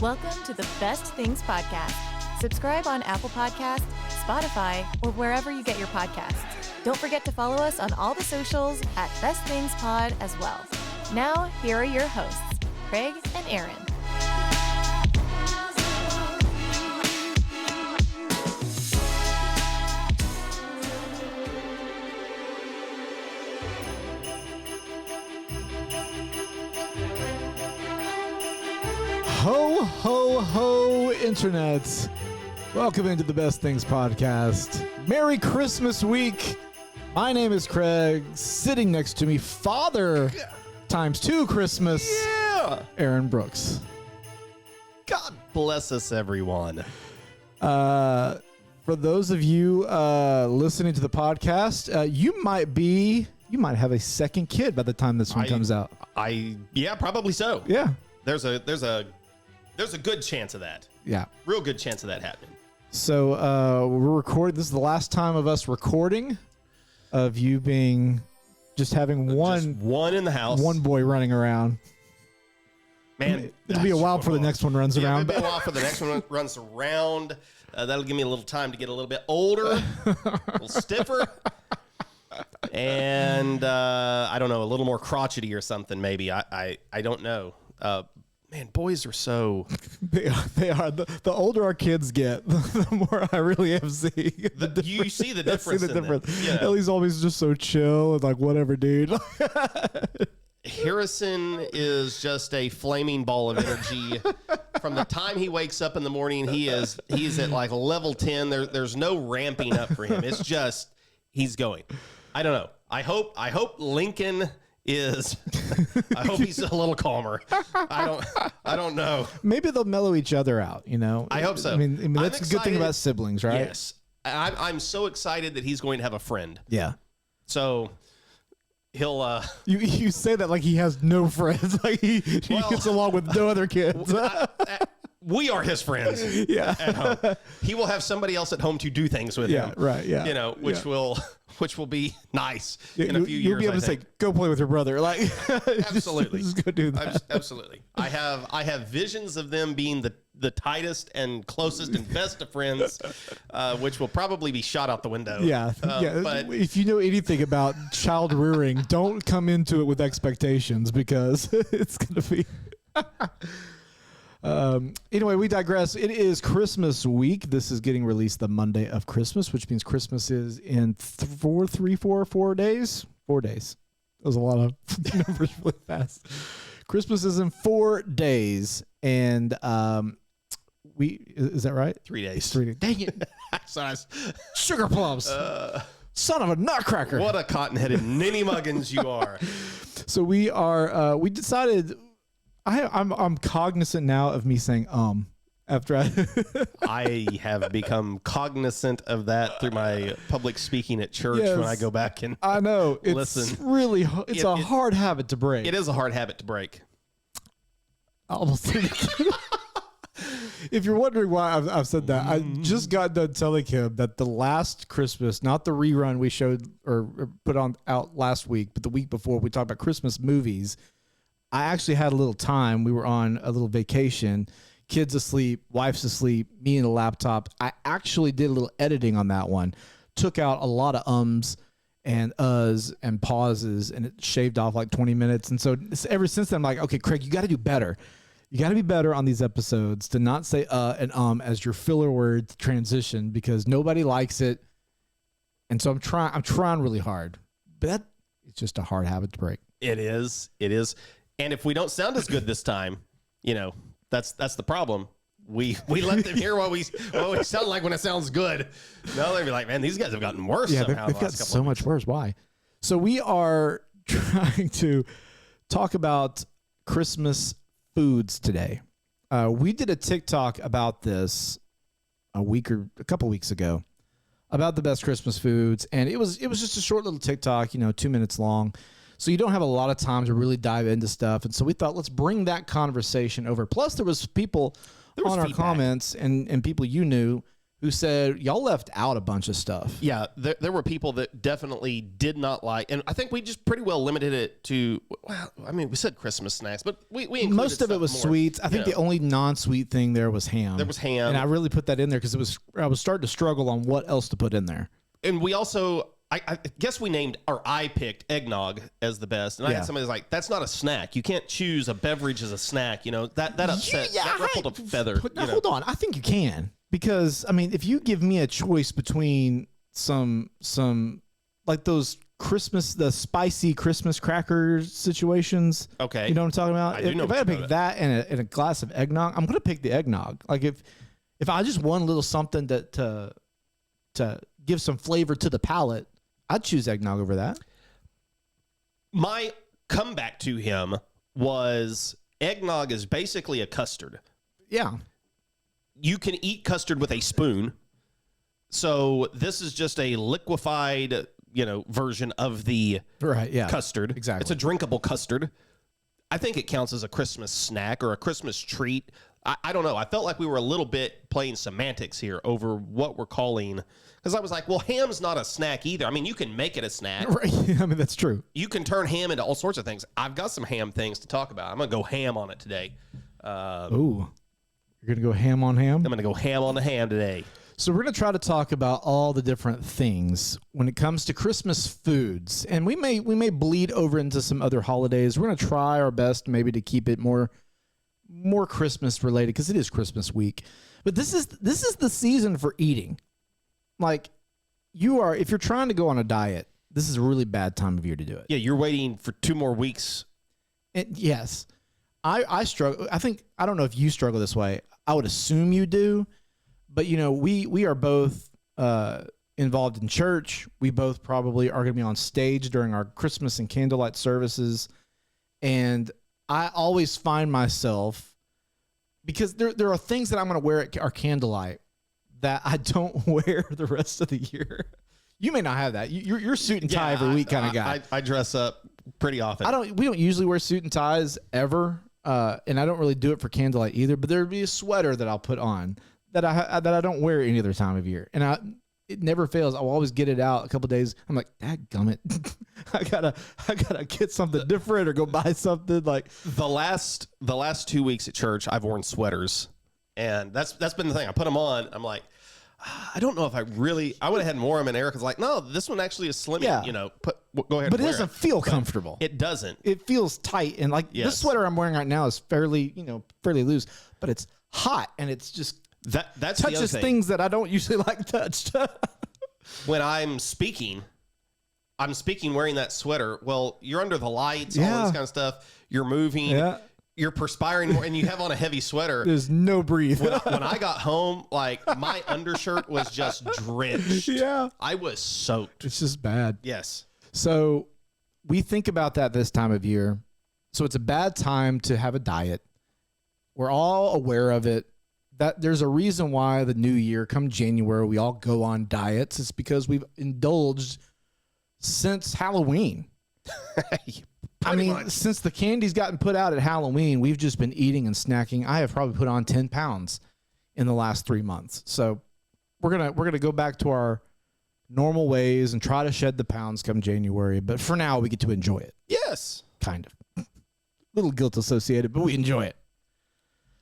Welcome to the Best Things Podcast. Subscribe on Apple Podcasts, Spotify, or wherever you get your podcasts. Don't forget to follow us on all the socials at Best Things Pod as well. Now, here are your hosts, Craig and Aaron. Ho, ho, ho, Internet. Welcome into the Best Things Podcast. Merry Christmas week. My name is Craig. Sitting next to me, Father times 2 Christmas. Yeah. Aaron Brooks. God bless us, everyone. For those of you listening to the podcast, you might have a second kid by the time this one comes out. Yeah, probably so. Yeah. There's a good chance of that. Yeah. Real good chance of that happening. So we're recording. This is the last time of us recording, of you being just having one in the house, one boy running around. Man, it'll be a while before the next one runs around. It'll be a while for the next one runs around. That'll give me a little time to get a little bit older, a little stiffer, and I don't know, a little more crotchety or something. Maybe I don't know. Man, boys are so... They are. The older our kids get, the more I really am seeing you see the difference. Yeah. Ellie's always just so chill and like, whatever, dude. Harrison is just a flaming ball of energy. From the time he wakes up in the morning, he's at like level 10. There's no ramping up for him. It's just, he's going. I don't know. I hope Lincoln is. I hope he's a little calmer. I don't know. Maybe they'll mellow each other out, you know? I hope so. I mean that's a good thing about siblings, right? Yes. I'm so excited that he's going to have a friend. Yeah. So he'll you say that like he has no friends. Like he gets along with no other kids. We are his friends. Yeah. At home. He will have somebody else at home to do things with him. Yeah, right. Yeah. You know, which will be nice in a few years. You'll be able to say, "Go play with your brother." Like, absolutely, just go do that. Absolutely. I have visions of them being the tightest and closest and best of friends, which will probably be shot out the window. Yeah, yeah. But if you know anything about child rearing, don't come into it with expectations because it's going to be. Anyway, we digress. It is Christmas week. This is getting released the Monday of Christmas, which means Christmas is in 4 days. 4 days. That was a lot of numbers really fast. Christmas is in 4 days, and is that right? 3 days. 3 days. Dang it! Sugar plums. Son of a nutcracker! What a cotton-headed ninny muggins you are. So we are. We decided. I'm cognizant now of me saying after I have become cognizant of that through my public speaking at church when I go back and I know listen. It's really a hard habit to break. It is a hard habit to break. I almost if you're wondering why I've said that, I just got done telling him that the last Christmas, not the rerun we showed or put out last week, but the week before, we talked about Christmas movies. I actually had a little time. We were on a little vacation, kids asleep, wife's asleep, me and the laptop. I actually did a little editing on that one, took out a lot of ums and uhs and pauses, and it shaved off like 20 minutes. And so ever since then, I'm like, okay, Craig, you got to do better. You got to be better on these episodes to not say and as your filler word to transition, because nobody likes it. And so I'm trying really hard, but it's just a hard habit to break. It is. And if we don't sound as good this time, you know, that's the problem. We let them hear what we sound like when it sounds good. No, they'd be like, man, these guys have gotten worse. Yeah, somehow they've gotten so much worse. Why? So we are trying to talk about Christmas foods today. We did a TikTok about this a couple weeks ago about the best Christmas foods, and it was just a short little TikTok, 2 minutes long. So you don't have a lot of time to really dive into stuff. And so we thought, let's bring that conversation over. Plus, there was people on our comments and people you knew who said y'all left out a bunch of stuff. Yeah, there were people that definitely did not like, and I think we just pretty well limited it to, well, I mean, we said Christmas snacks, but we included most of it stuff was more, sweets. I think the only non-sweet thing there was ham. There was ham. And I really put that in there because I was starting to struggle on what else to put in there. And we also, I guess we named, or I picked eggnog as the best. And I had somebody like, that's not a snack. You can't choose a beverage as a snack. You know, that upset, that ruffled a feather. Now, hold on. I think you can. Because, I mean, if you give me a choice between some like those the spicy Christmas crackers situations. Okay. You know what I'm talking about? I do know if what I had to you're pick that and a glass of eggnog, I'm going to pick the eggnog. Like if I just want a little something to give some flavor to the palate, I'd choose eggnog over that. My comeback to him was eggnog is basically a custard. Yeah. You can eat custard with a spoon. So this is just a liquefied, version of the custard. Exactly. It's a drinkable custard. I think it counts as a Christmas snack or a Christmas treat. I don't know. I felt like we were a little bit playing semantics here over what we're calling, because I was like, well, ham's not a snack either. I mean, you can make it a snack. Right. I mean, that's true. You can turn ham into all sorts of things. I've got some ham things to talk about. I'm going to go ham on it today. Ooh. You're going to go ham on ham? I'm going to go ham on the ham today. So we're going to try to talk about all the different things when it comes to Christmas foods. And we may bleed over into some other holidays. We're going to try our best maybe to keep it more Christmas related because it is Christmas week. But this is the season for eating. Like if you're trying to go on a diet, this is a really bad time of year to do it. Yeah, you're waiting for 2 more weeks. Yes. I struggle. I don't know if you struggle this way. I would assume you do. But, we are both involved in church. We both probably are going to be on stage during our Christmas and candlelight services. And I always find myself, because there are things that I'm going to wear at our candlelight that I don't wear the rest of the year. You may not have that. You're suit and tie every week kind of guy. I dress up pretty often. We don't usually wear suit and ties ever. And I don't really do it for candlelight either, but there'd be a sweater that I'll put on that I don't wear any other time of year. And it never fails. I'll always get it out a couple of days. I'm like, dadgummit. I gotta get something different or go buy something. Like the last 2 weeks at church, I've worn sweaters, and that's been the thing. I put them on. I'm like, I don't know if I went ahead and wore them, and Erica's like, no, this one actually is slimming. Yeah. Go ahead. But and it doesn't feel comfortable. It doesn't. It feels tight, and like this sweater I'm wearing right now is fairly loose, but it's hot, and it's just that's touches the other thing. Things that I don't usually like touched. When I'm speaking wearing that sweater. Well, you're under the lights, all this kind of stuff. You're moving. Yeah. You're perspiring more, and you have on a heavy sweater. There's no breathe. When I got home, like my undershirt was just drenched. Yeah. I was soaked. It's just bad. Yes. So we think about that this time of year. So it's a bad time to have a diet. We're all aware of it. That there's a reason why the new year, come January, we all go on diets. It's because we've indulged since Halloween. Since the candy's gotten put out at Halloween, we've just been eating and snacking. I have probably put on 10 pounds in the last 3 months. So we're gonna go back to our normal ways and try to shed the pounds come January. But for now, we get to enjoy it. Yes. Kind of. Little guilt associated, but we enjoy it.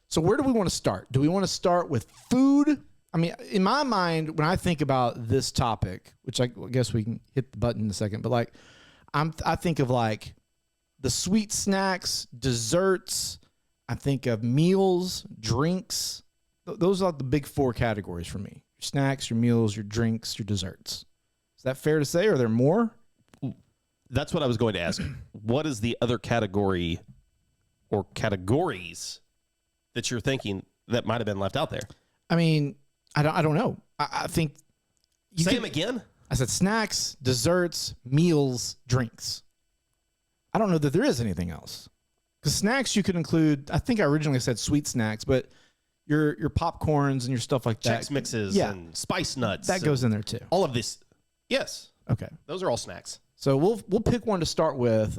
So where do we want to start? Do we want to start with food? I mean, in my mind, when I think about this topic, which I guess we can hit the button in a second, but like I think of like the sweet snacks, desserts. I think of meals, drinks. Those are the big 4 categories for me. Your snacks, your meals, your drinks, your desserts. Is that fair to say? Are there more? That's what I was going to ask. What is the other category or categories that you're thinking that might have been left out there? I mean, I don't know. I think Say them again. I said snacks, desserts, meals, drinks. I don't know that there is anything else. Because snacks you could include, I think I originally said sweet snacks, but your popcorns and your stuff like that. Chex Mixes and spice nuts. That goes in there too. All of this. Yes. Okay. Those are all snacks. So we'll pick one to start with.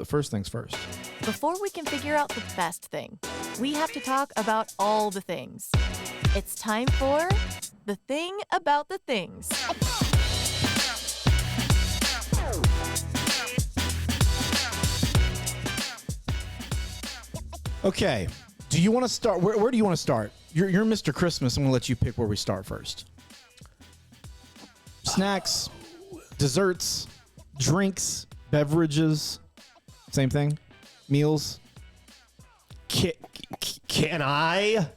First things first. Before we can figure out the best thing, we have to talk about all the things. It's time for The Thing About the Things. Okay. Do you want to start? Where do you want to start? You're Mr. Christmas. I'm going to let you pick where we start first. Snacks, desserts, drinks, beverages. Same thing. Meals. Can I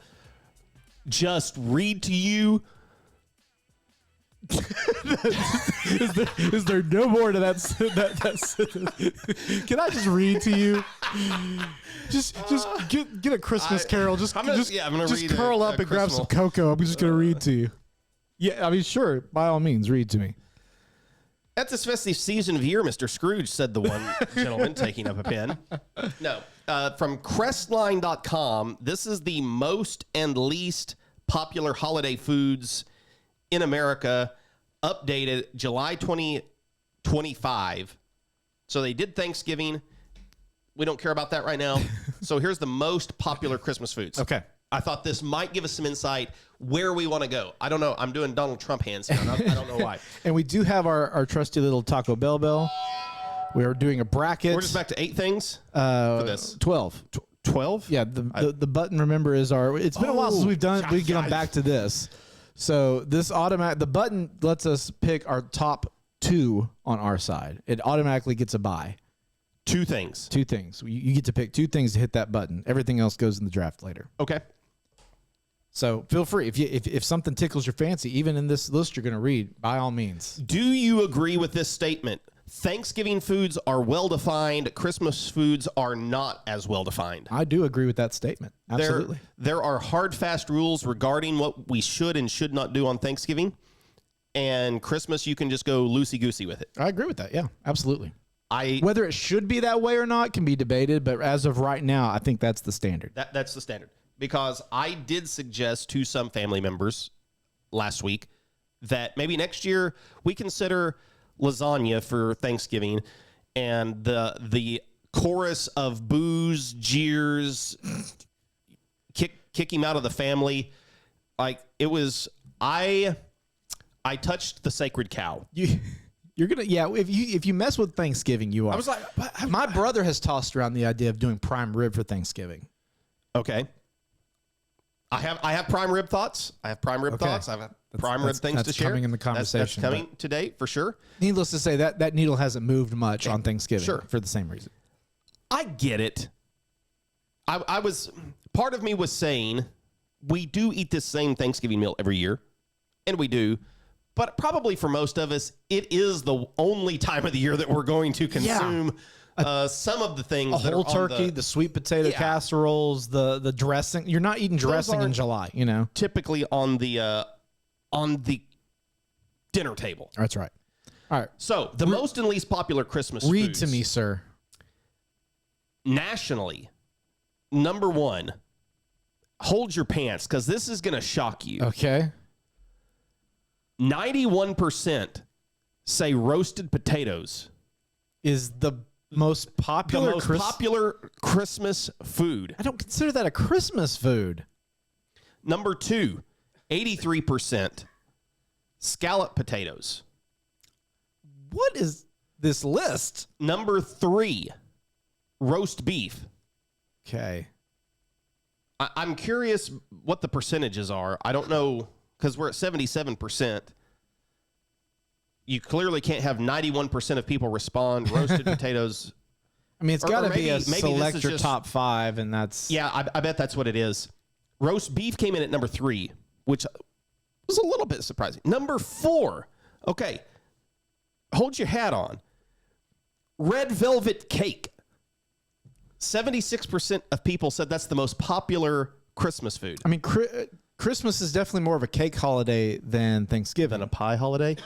just read to you? Is there no more to that? Can I just read to you? Just get a Christmas carol. I'm gonna read curl up and grab some cocoa. I'm just gonna read to you. Yeah, I mean, sure. By all means, read to me. At this festive season of year, Mr. Scrooge, said the one gentleman taking up a pen. No. From Crestline.com, this is the most and least popular holiday foods in America, updated July 2025. So they did Thanksgiving. We don't care about that right now. So here's the most popular Christmas foods. Okay. I thought this might give us some insight where we want to go. I don't know. I'm doing Donald Trump hands here. I don't know why. And we do have our trusty little Taco Bell bell. We are doing a bracket. We're just back to 8 things for this. 12. 12? Yeah, the button, remember, is our... It's been a while since we've done... We've gone back to this. So this the button lets us pick our top 2 on our side. It automatically gets a buy. 2 things. 2 things. You get to pick 2 things to hit that button. Everything else goes in the draft later. Okay. So feel free. If something tickles your fancy, even in this list you're going to read, by all means. Do you agree with this statement? Thanksgiving foods are well-defined. Christmas foods are not as well-defined. I do agree with that statement. Absolutely. There are hard, fast rules regarding what we should and should not do on Thanksgiving. And Christmas, you can just go loosey-goosey with it. I agree with that. Yeah, absolutely. Whether it should be that way or not can be debated, but as of right now, I think that's the standard. That's the standard. Because I did suggest to some family members last week that maybe next year we consider lasagna for Thanksgiving, and the chorus of boos, jeers, kick him out of the family. Like, it was, I touched the sacred cow. You're gonna, yeah. If you mess with Thanksgiving, you are. I was like, my brother has tossed around the idea of doing prime rib for Thanksgiving. Okay. I have prime rib thoughts. I have prime rib thoughts. I have prime rib things to share. That's coming in the conversation. That's coming today for sure. Needless to say, that needle hasn't moved much on Thanksgiving for the same reason. I get it. I was, part of me was saying, we do eat this same Thanksgiving meal every year, and we do, but probably for most of us, it is the only time of the year that we're going to consume some of the things. A whole turkey, the sweet potato casseroles, the dressing. You're not eating dressing in July, you know. Typically on the dinner table. That's right. All right. So the most and least popular Christmas Read foods, to me, sir. Nationally, number 1, hold your pants, because this is going to shock you. Okay. 91% say roasted potatoes is the most popular popular Christmas food. I don't consider that a Christmas food. Number 2, 83% scallop potatoes. What is this list? Number 3, roast beef. Okay. I'm curious what the percentages are. I don't know, because we're at 77%. You clearly can't have 91% of people respond roasted potatoes. I mean, it's got to be a maybe select your top 5, and that's... Yeah, I bet that's what it is. Roast beef came in at number 3, which was a little bit surprising. Number 4, okay, hold your hat on. Red velvet cake. 76% of people said that's the most popular Christmas food. I mean, Christmas is definitely more of a cake holiday than Thanksgiving. Than a pie holiday.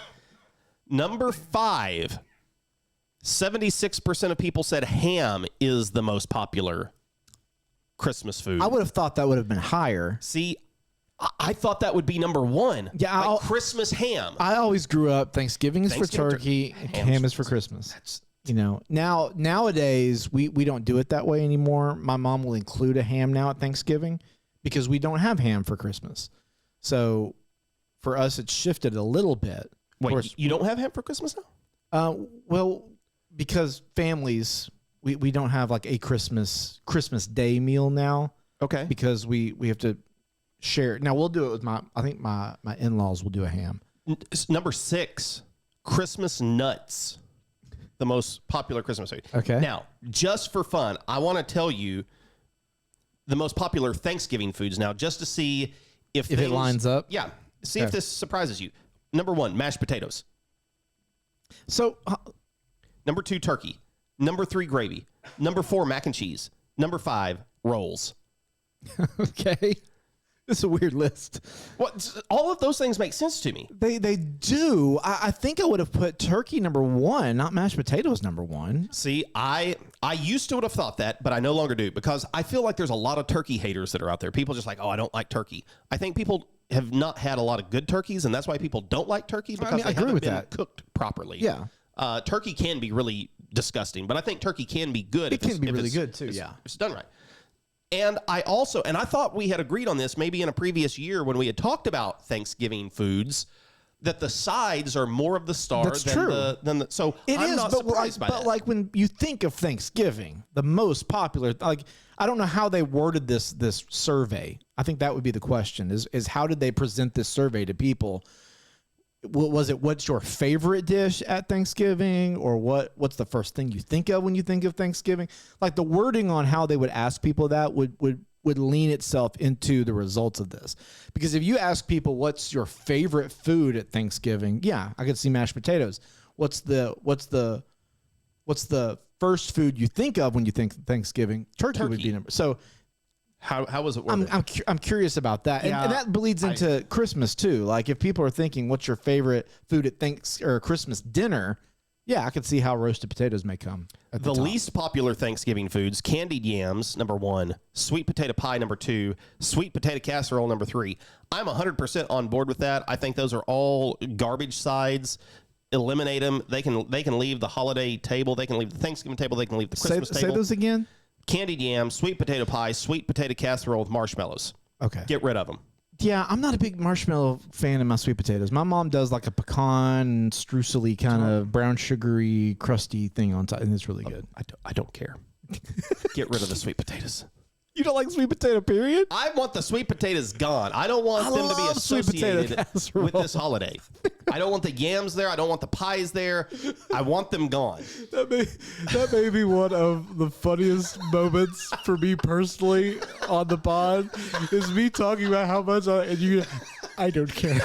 Number 5, 76% of people said ham is the most popular Christmas food. I would have thought that would have been higher. See, I thought that would be number 1. Yeah, like Christmas ham. I always grew up, Thanksgiving is for turkey, ham is for Christmas. You know, nowadays we don't do it that way anymore. My mom will include a ham now at Thanksgiving because we don't have ham for Christmas. So for us, it's shifted a little bit. Wait, Of course, you don't have ham for Christmas now? well, because families, we don't have like a Christmas Day meal now. Okay. Because we have to share. Now we'll do it with I think my in-laws will do a ham. Number 6, Christmas nuts. The most popular Christmas food. Okay. Now, just for fun, I want to tell you the most popular Thanksgiving foods now, just to see if it lines up. Yeah. See if this surprises you. Number 1, mashed potatoes. So Number 2, turkey. Number 3, gravy. Number 4, mac and cheese. Number 5, rolls. okay. It's a weird list. Well, all of those things make sense to me. They do. I think I would have put turkey number 1, not mashed potatoes number 1. See, I used to would have thought that, but I no longer do because I feel like there's a lot of turkey haters that are out there. People just like, oh, I don't like turkey. I think people have not had a lot of good turkeys, and that's why people don't like turkey because I they agree haven't with been that. cooked properly. Yeah. Turkey can be really disgusting, but I think turkey can be good. It can be really good too. If it's done right. And I thought we had agreed on this maybe in a previous year when we had talked about Thanksgiving foods, that the sides are more of the star That's than true. the so It I'm is, not but surprised by that. like when you think of Thanksgiving, the most popular, like I don't know how they worded this survey. I think that would be the question: is how did they present this survey to people? Was it what's your favorite dish at Thanksgiving, or what's the first thing you think of when you think of Thanksgiving? Like the wording on how they would ask people that would lean itself into the results of this. Because if you ask people what's your favorite food at Thanksgiving, yeah, I could see mashed potatoes. What's the first food you think of when you think Thanksgiving? Turkey. Would be number. So how was it worded? I'm curious about that, and that bleeds into Christmas too. Like if people are thinking, "What's your favorite food at Christmas dinner?" Yeah, I could see how roasted potatoes may come. At the top. Least popular Thanksgiving foods: candied yams, number 1; sweet potato pie, number 2; sweet potato casserole, number 3. I'm 100% on board with that. I think those are all garbage sides. Eliminate them. They can leave the holiday table. They can leave the Thanksgiving table. They can leave the Christmas table. Say those again. Candied yam, sweet potato pie, sweet potato casserole with marshmallows. Okay. Get rid of them. Yeah, I'm not a big marshmallow fan of my sweet potatoes. My mom does like a pecan streusely kind of brown sugary crusty thing on top, and it's really good. I don't care. Get rid of the sweet potatoes. You don't like sweet potato, period? I want the sweet potatoes gone. I don't want them to be associated with this holiday. I don't want the yams there. I don't want the pies there. I want them gone. That may be one of the funniest moments for me personally on the pod is me talking about how much I don't care.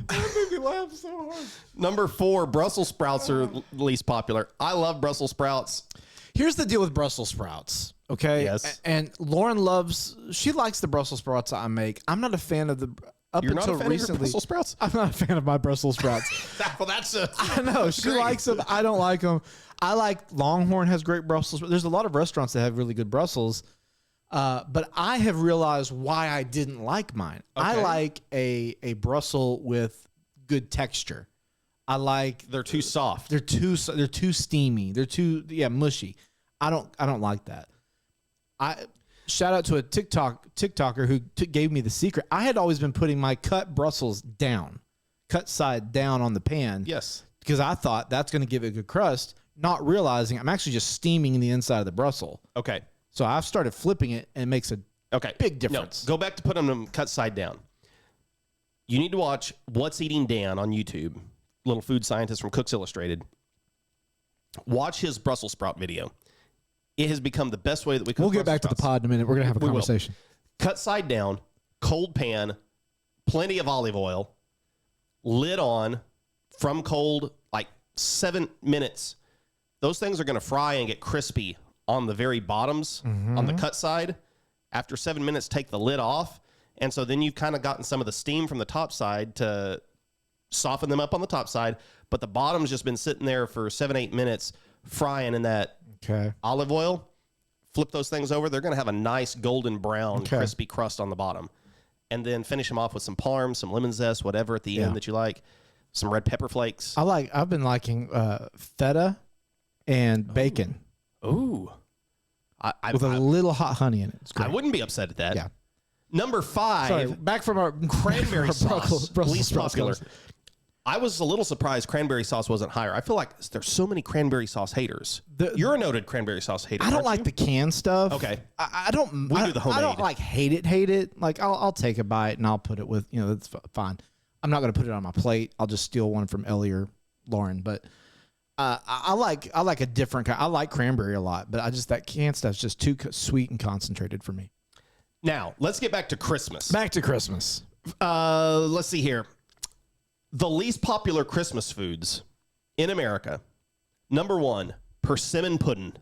That made me laugh so hard. Number 4, Brussels sprouts are least popular. I love Brussels sprouts. Here's the deal with Brussels sprouts, okay? Yes. And Lauren she likes the Brussels sprouts I make. I'm not a fan of You're not until a fan recently. of your Brussels sprouts? I'm not a fan of my Brussels sprouts. Well, that's I know. She likes them. I don't like them. I like Longhorn has great Brussels. There's a lot of restaurants that have really good Brussels. But I have realized why I didn't like mine. Okay. I like a Brussels with good texture. They're too soft. They're too steamy. They're too mushy. I don't like that. Shout out to a TikToker who gave me the secret. I had always been putting my cut Brussels cut side down on the pan. Yes. Because I thought that's going to give it a good crust, not realizing I'm actually just steaming the inside of the Brussels. Okay. So I've started flipping it, and it makes a big difference. No, go back to putting them cut side down. You need to watch What's Eating Dan on YouTube, little food scientist from Cooks Illustrated. Watch his Brussels sprout video. It has become the best way that we cook. We'll get back to the pod in a minute. We're going to have a conversation. Cut side down, cold pan, plenty of olive oil, lid on, from cold, like 7 minutes. Those things are going to fry and get crispy on the very bottoms, on the cut side. After 7 minutes, take the lid off. And so then you've kind of gotten some of the steam from the top side to soften them up on the top side. But the bottom's just been sitting there for 7-8 minutes frying in that olive oil. Flip those things over. They're going to have a nice golden brown, crispy crust on the bottom. And then finish them off with some parm, some lemon zest, whatever at the end that you like. Some red pepper flakes. I've been liking feta and bacon. Ooh. with a little hot honey in it. It's great. I wouldn't be upset at that. Yeah. Number 5. Sorry, back from our cranberry sauce. Brussels Least sprouts. popular. I was a little surprised cranberry sauce wasn't higher. I feel like there's so many cranberry sauce haters. You're a noted cranberry sauce hater. I don't like the canned stuff. Okay. I don't. We do the homemade. I don't like hate it. Like I'll take a bite and I'll put it with, that's fine. I'm not going to put it on my plate. I'll just steal one from Ellie or Lauren. But I like a different kind. I like cranberry a lot, but that canned stuff's just too sweet and concentrated for me. Now, let's get back to Christmas. Back to Christmas. Let's see here. The least popular Christmas foods in America. Number 1, persimmon pudding.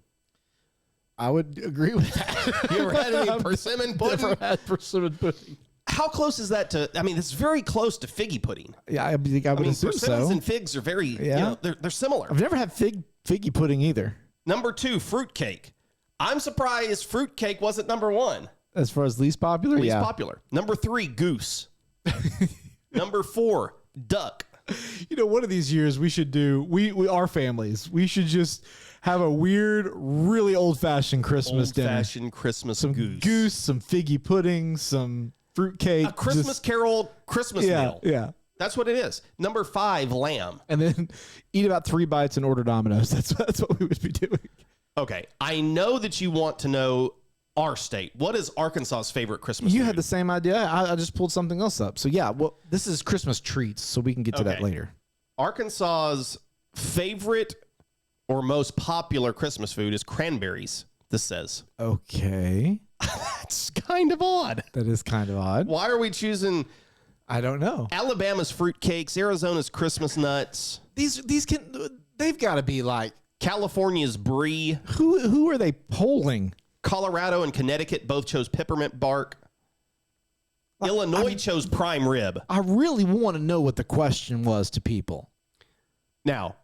I would agree with that. You ever had any persimmon pudding? Never had persimmon pudding. How close is that to? I mean, it's very close to figgy pudding. Yeah, I would assume persimmons so. and figs are very, they're similar. I've never had figgy pudding either. Number 2, fruitcake. I'm surprised fruitcake wasn't number 1. As far as least popular, Least popular. Number 3, goose. Number 4, duck. One of these years we should do, our families, we should just have a weird, really old-fashioned Christmas dinner. Old-fashioned Christmas Some goose, some figgy pudding, some fruitcake. A Christmas Carol Christmas meal. Yeah. That's what it is. Number 5, lamb. And then eat about 3 bites and order Domino's. That's what we would be doing. Okay. I know that you want to know our state. What is Arkansas's favorite Christmas You food? had the same idea. I just pulled something else up. So, yeah, well, this is Christmas treats, so we can get to that later. Arkansas's favorite or most popular Christmas food is cranberries, this says. Okay. That's kind of odd. That is kind of odd. Why are we choosing I don't know. Alabama's fruitcakes, Arizona's Christmas nuts, They've got to be like, California's brie, who are they polling? Colorado and Connecticut both chose peppermint bark. Illinois chose prime rib. I really want to know what the question was to people. Now,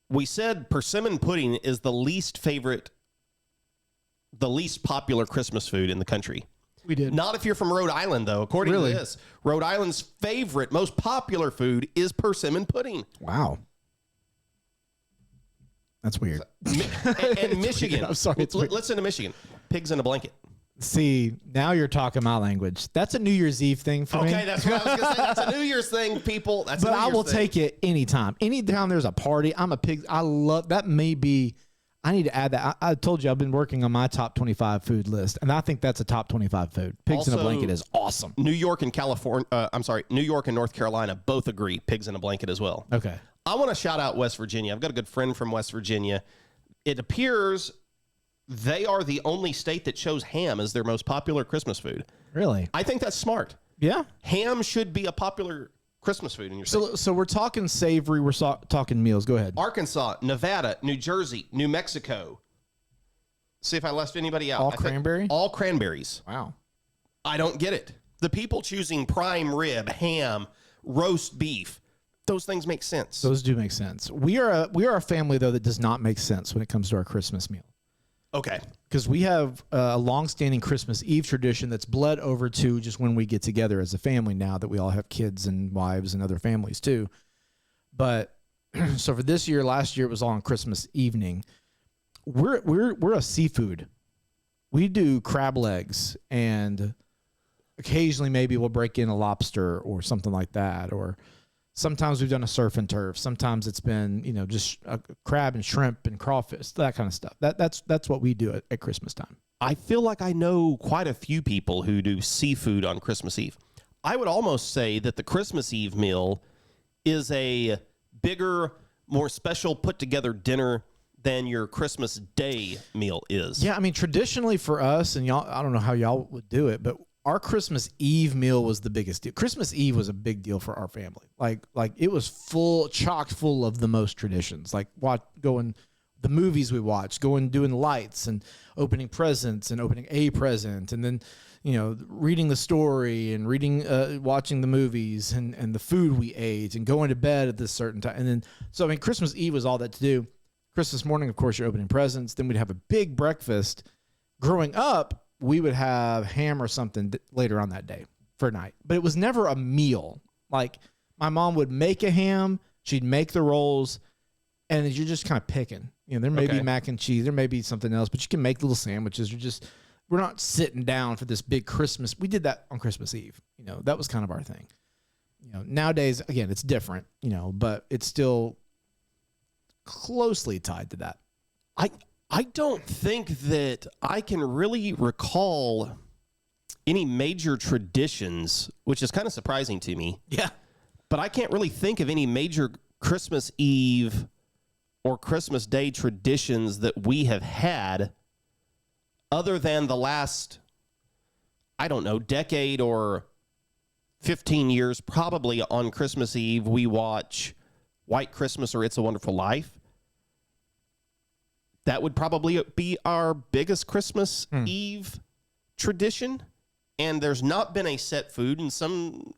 we said persimmon pudding is the least popular Christmas food in the country. We did. Not if you're from Rhode Island, though. According to this, Rhode Island's favorite, most popular food is persimmon pudding. Wow. That's weird. And Michigan. Weird. I'm sorry. Listen to Michigan. Pigs in a blanket. See, now you're talking my language. That's a New Year's Eve thing for me. Okay, that's what I was going to say. That's a New Year's thing, people. But I will take it anytime. Anytime there's a party, I'm a pig. I love that. Maybe I need to add that. I told you I've been working on my top 25 food list, and I think that's a top 25 food. Pigs in a blanket is awesome. New York and New York and North Carolina both agree pigs in a blanket as well. Okay. I want to shout out West Virginia. I've got a good friend from West Virginia. It appears they are the only state that chose ham as their most popular Christmas food. Really? I think that's smart. Yeah. Ham should be a popular Christmas food in your state. So we're talking savory. We're talking meals. Go ahead. Arkansas, Nevada, New Jersey, New Mexico. See if I left anybody out. All cranberry? All cranberries. Wow. I don't get it. The people choosing prime rib, ham, roast beef, those things make sense. Those do make sense. We are a family, though, that does not make sense when it comes to our Christmas meal. Okay. Because we have a long-standing Christmas Eve tradition that's bled over to just when we get together as a family now that we all have kids and wives and other families too. But so for this year, last year it was all on Christmas evening. We're a seafood. We do crab legs, and occasionally maybe we'll break in a lobster or something like that. Or sometimes we've done a surf and turf. Sometimes it's been, just a crab and shrimp and crawfish, that kind of stuff. That's what we do at Christmas time. I feel like I know quite a few people who do seafood on Christmas Eve. I would almost say that the Christmas Eve meal is a bigger, more special put together dinner than your Christmas Day meal is. Yeah, I mean, traditionally for us, and y'all, I don't know how y'all would do it, but our Christmas Eve meal was the biggest deal. Christmas Eve was a big deal for our family. Like it was chocked full of the most traditions. Like going the movies we watched, doing lights and opening presents and opening a present, and then reading the story and watching the movies and the food we ate and going to bed at this certain time. And then so I mean, Christmas Eve was all that to do. Christmas morning, of course, you're opening presents. Then we'd have a big breakfast. Growing up, we would have ham or something later on that day for night. But it was never a meal. Like, my mom would make a ham, she'd make the rolls, and you're just kind of picking. You know, there may be mac and cheese, there may be something else, but you can make little sandwiches. We're not sitting down for this big Christmas. We did that on Christmas Eve. You know, that was kind of our thing. You know, nowadays, again, it's different, you know, but it's still closely tied to that. I don't think that I can really recall any major traditions, which is kind of surprising to me. Yeah. But I can't really think of any major Christmas Eve or Christmas Day traditions that we have had other than the last, I don't know, decade or 15 years. Probably on Christmas Eve, we watch White Christmas or It's a Wonderful Life. That would probably be our biggest Christmas Eve tradition. And there's not been a set food. And some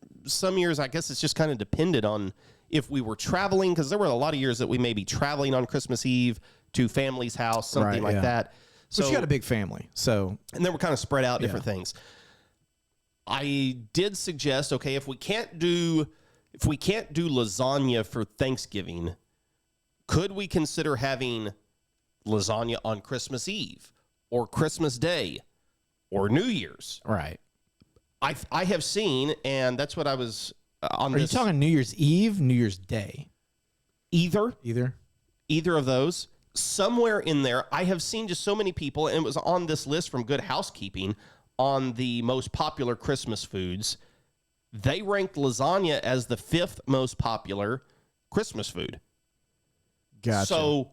years, I guess it's just kind of depended on if we were traveling, because there were a lot of years that we may be traveling on Christmas Eve to family's house, something like that. So but you got a big family, so and then we're kind of spread out different things. I did suggest, okay, if we can't do lasagna for Thanksgiving, could we consider having lasagna on Christmas Eve or Christmas Day or New Year's? Right. I have seen, and that's what I was on. Are you talking New Year's Eve, New Year's Day? Either of those. Somewhere in there, I have seen just so many people, and it was on this list from Good Housekeeping on the most popular Christmas foods. They ranked lasagna as the 5th most popular Christmas food. Gotcha. So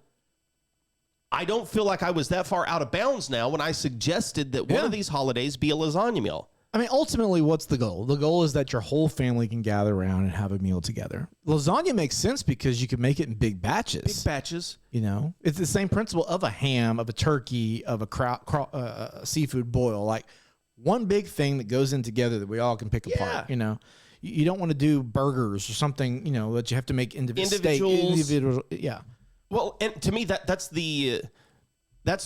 I don't feel like I was that far out of bounds now when I suggested that one of these holidays be a lasagna meal. I mean, ultimately, what's the goal? The goal is that your whole family can gather around and have a meal together. Lasagna makes sense because you can make it in big batches. Big batches. You know, it's the same principle of a ham, of a turkey, of a seafood boil. Like one big thing that goes in together that we all can pick apart. You know, you don't want to do burgers or something. You know, that you have to make individual. Yeah. Well, and to me, that's the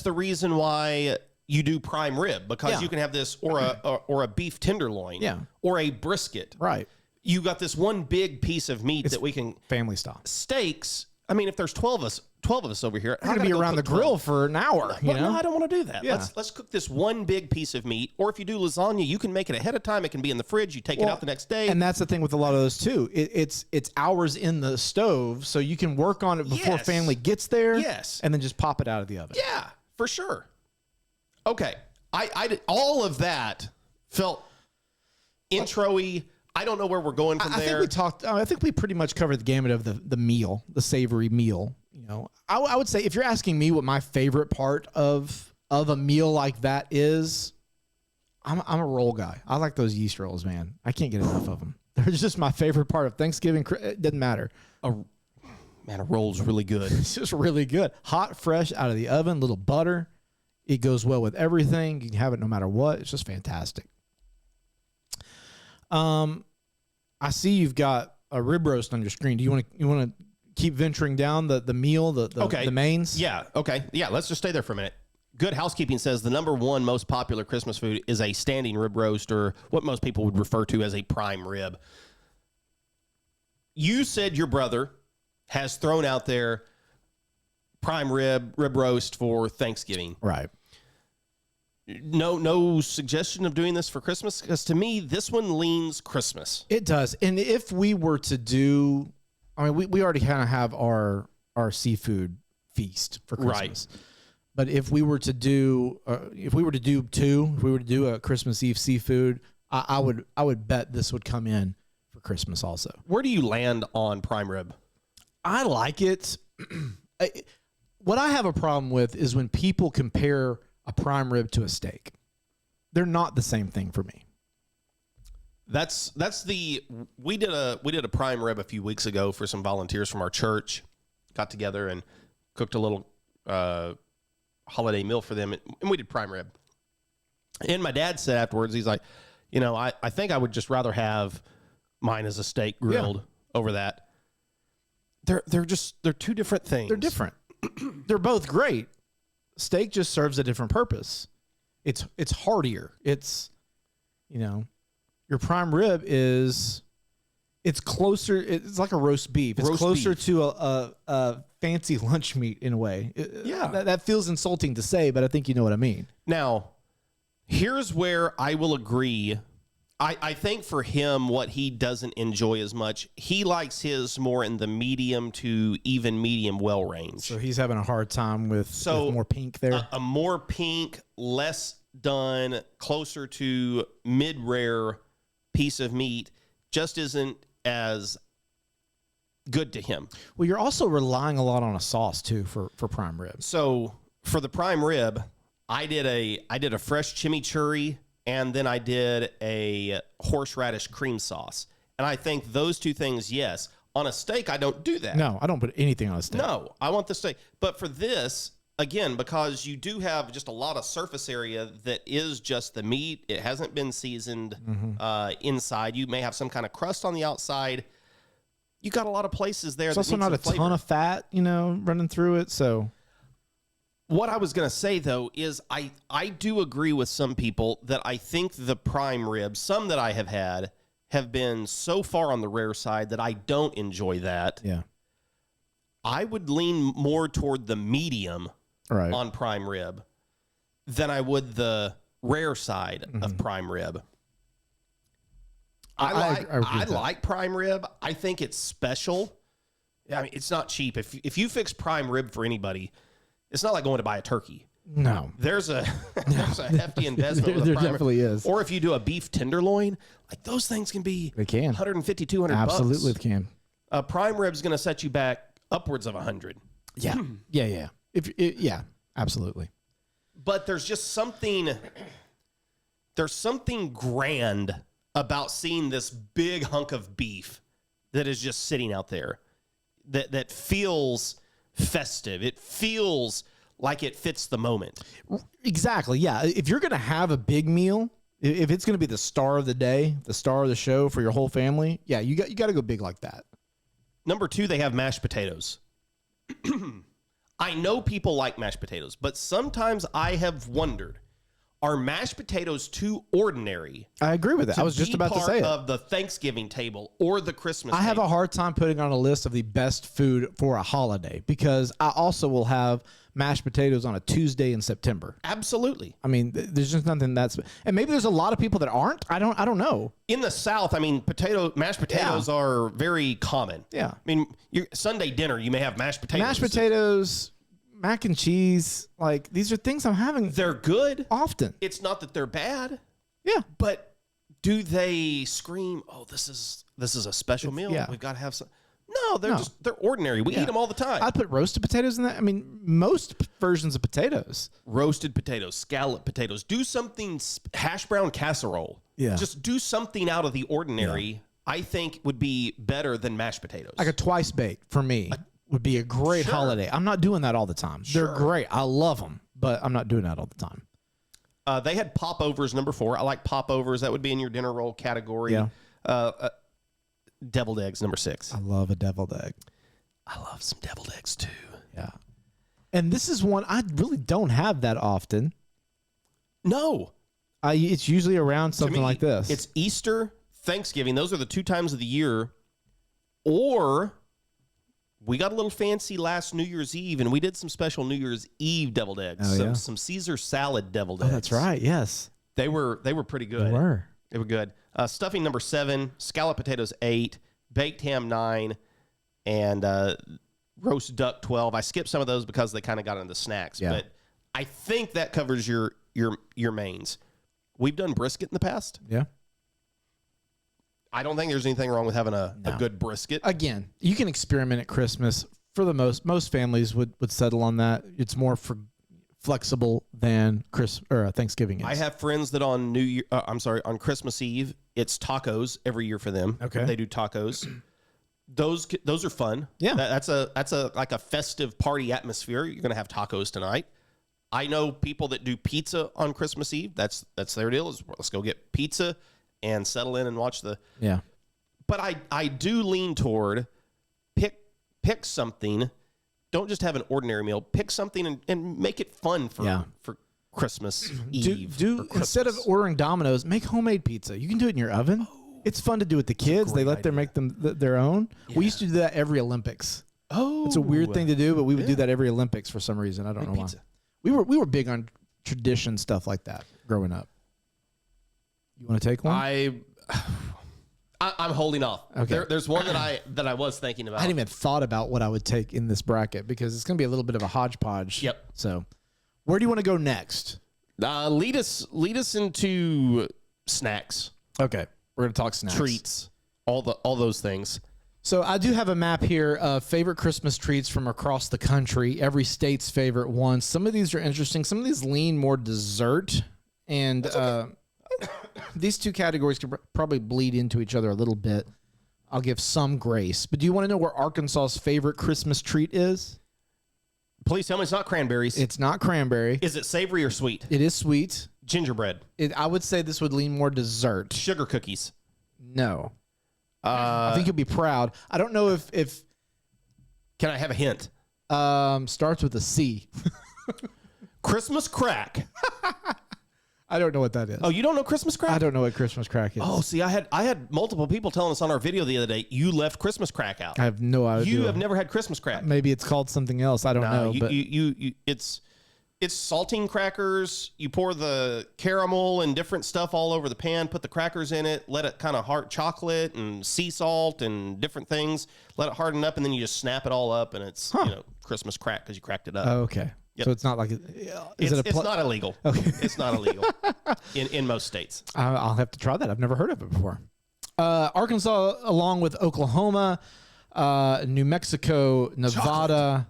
reason why you do prime rib, because you can have this or a beef tenderloin, or a brisket. Right. You got this one big piece of meat that we can family style. Steaks. I mean, if there's 12 of us over here, I'm going to be around the grill for an hour. You know? No, I don't want to do that. Yeah. Let's cook this one big piece of meat. Or if you do lasagna, you can make it ahead of time. It can be in the fridge. You take it out the next day. And that's the thing with a lot of those too. It's hours in the stove, so you can work on it before family gets there. Yes. And then just pop it out of the oven. Yeah, for sure. Okay. I did, all of that felt intro-y. I don't know where we're going from there. I think we pretty much covered the gamut of the meal, the savory meal. You know, I would say if you're asking me what my favorite part of a meal like that is, I'm a roll guy. I like those yeast rolls, man. I can't get enough of them. They're just my favorite part of Thanksgiving. It doesn't matter. Man, a roll's really good. It's just really good. Hot, fresh out of the oven, little butter. It goes well with everything. You can have it no matter what. It's just fantastic. I see you've got a rib roast on your screen. Do you want to keep venturing down the meal, the mains? Yeah. Okay. Yeah. Let's just stay there for a minute. Good Housekeeping says the number one most popular Christmas food is a standing rib roast, or what most people would refer to as a prime rib. You said your brother has thrown out there prime rib roast for Thanksgiving. Right. No suggestion of doing this for Christmas? Because to me, this one leans Christmas. It does. And if we were to do, I mean, we already kind of have our seafood feast for Christmas. Right. But if we were to do, if we were to do a Christmas Eve seafood, I would bet this would come in for Christmas also. Where do you land on prime rib? I like it. What I have a problem with is when people compare a prime rib to a steak. They're not the same thing for me. We did a prime rib a few weeks ago for some volunteers from our church. Got together and cooked a little holiday meal for them, and we did prime rib. And my dad said afterwards, he's like, you know, I think I would just rather have mine as a steak grilled over that. They're two different things. They're different. They're both great. Steak just serves a different purpose. It's heartier. It's, you know, your prime rib is It's closer. It's like a roast beef. It's closer to a fancy lunch meat in a way. That feels insulting to say, but I think you know what I mean. Now, here's where I will agree. I think for him, what he doesn't enjoy as much, he likes his more in the medium to even medium well range. So he's having a hard time with more pink there. A more pink, less done, closer to mid-rare piece of meat just isn't as good to him. Well, you're also relying a lot on a sauce too for prime rib. So for the prime rib, I did a fresh chimichurri, and then I did a horseradish cream sauce. And I think those two things, yes. On a steak, I don't do that. No, I don't put anything on a steak. No, I want the steak. But for this, again, because you do have just a lot of surface area that is just the meat. It hasn't been seasoned inside. You may have some kind of crust on the outside. You got a lot of places there. It's also not a ton of fat, running through it. So what I was going to say, though, is I do agree with some people that I think the prime ribs, some that I have had, have been so far on the rare side that I don't enjoy that. Yeah. I would lean more toward the medium on prime rib than I would the rare side of prime rib. I like prime rib. I think it's special. I mean, it's not cheap. If you fix prime rib for anybody, it's not like going to buy a turkey. No. There's a hefty investment. There definitely is. Or if you do a beef tenderloin, like those things can be they can. 150, 200 Absolutely bucks. They can. Prime rib's going to set you back upwards of 100. Yeah. Yeah. Yeah, absolutely. But there's just something grand about seeing this big hunk of beef that is just sitting out there that feels festive. It feels like it fits the moment. Exactly. Yeah. If you're going to have a big meal, if it's going to be the star of the day, the star of the show for your whole family, yeah, you got to go big like that. Number 2, they have mashed potatoes. I know people like mashed potatoes, but sometimes I have wondered, are mashed potatoes too ordinary? I agree with that. I was just about to say it. Of the Thanksgiving table or the Christmas table. I have a hard time putting on a list of the best food for a holiday because I also will have mashed potatoes on a Tuesday in September. Absolutely. I mean, there's just nothing that's, and maybe there's a lot of people that aren't. I don't know. In the South, I mean, mashed potatoes are very common. Yeah. I mean, your Sunday dinner, you may have mashed potatoes. Mashed potatoes, mac and cheese, like these are things I'm having. They're good often. It's not that they're bad. Yeah. But do they scream, "Oh, this is a special meal. Yeah. We've got to have some." No, they're ordinary. We eat them all the time. I'd put roasted potatoes in that. I mean, most versions of potatoes. Roasted potatoes, scalloped potatoes. Do something, hash brown casserole. Yeah. Just do something out of the ordinary, I think would be better than mashed potatoes. Like a twice baked for me would be a great holiday. I'm not doing that all the time. They're great. I love them, but I'm not doing that all the time. They had popovers, number 4. I like popovers. That would be in your dinner roll category. Yeah. Deviled eggs, number 6. I love a deviled egg. I love some deviled eggs too. Yeah. And this is one I really don't have that often. No. It's usually around something like this. It's Easter, Thanksgiving. Those are the 2 times of the year. Or we got a little fancy last New Year's Eve, and we did some special New Year's Eve deviled eggs. Some Caesar salad deviled eggs. That's right. Yes. They were pretty good. They were good. Stuffing number 7, scalloped potatoes 8, baked ham 9, and roast duck 12. I skipped some of those because they kind of got into the snacks, but I think that covers your mains. We've done brisket in the past. Yeah. I don't think there's anything wrong with having a good brisket. Again, you can experiment at Christmas. For the most families would settle on that. It's more flexible than Thanksgiving is. I have friends that on on Christmas Eve, it's tacos every year for them. Okay. They do tacos. Those are fun. Yeah. That's a like a festive party atmosphere. You're going to have tacos tonight. I know people that do pizza on Christmas Eve. That's their deal. Let's go get pizza and settle in and watch the. Yeah. But I do lean toward pick something. Don't just have an ordinary meal. Pick something and make it fun for Christmas Eve. Instead of ordering Domino's, make homemade pizza. You can do it in your oven. Oh, It's fun to do with the kids. They let them idea. make them their own. Yeah. We used to do that every Olympics. Oh, It's a weird thing to do, but we would do Yeah. that every Olympics for some reason. I don't know pizza. why. We were big on tradition stuff like that growing up. You want to take one? I'm holding off. Okay. There's one that I was thinking about. I hadn't even thought about what I would take in this bracket because it's going to be a little bit of a hodgepodge. Yep. So, where do you want to go next? Lead us into snacks, Okay, we're going to talk snacks. treats, all those things. So I do have a map here of favorite Christmas treats from across the country. Every state's favorite ones. Some of these are interesting. Some of these lean more dessert, and these two categories could probably bleed into each other a little bit. I'll give some grace. But do you want to know where Arkansas's favorite Christmas treat is? Please tell me it's not cranberries. It's not cranberry. Is it savory or sweet? It is sweet. Gingerbread, I would say this would lean more dessert. sugar cookies. No. I think you'll be proud. I don't know if Can I have a hint? starts with a C. Christmas crack. I don't know what that is. Oh, you don't know Christmas crack? I don't know what Christmas crack is. Oh, see, I had multiple people telling us on our video the other day you left Christmas crack out. I have no idea. You have never had Christmas crack. Maybe it's called something else. I don't know. You, But you it's saltine crackers. You pour the caramel and different stuff all over the pan, put the crackers in it, let it kind of harden, chocolate and sea salt and different things, let it harden up, and then you just snap it all up, and it's Christmas crack because you cracked it up. oh, okay. Yep. So it's not like It's not illegal. Okay. It's not illegal in most states. I'll have to try that. I've never heard of it before. Arkansas, along with Oklahoma, New Mexico, Nevada,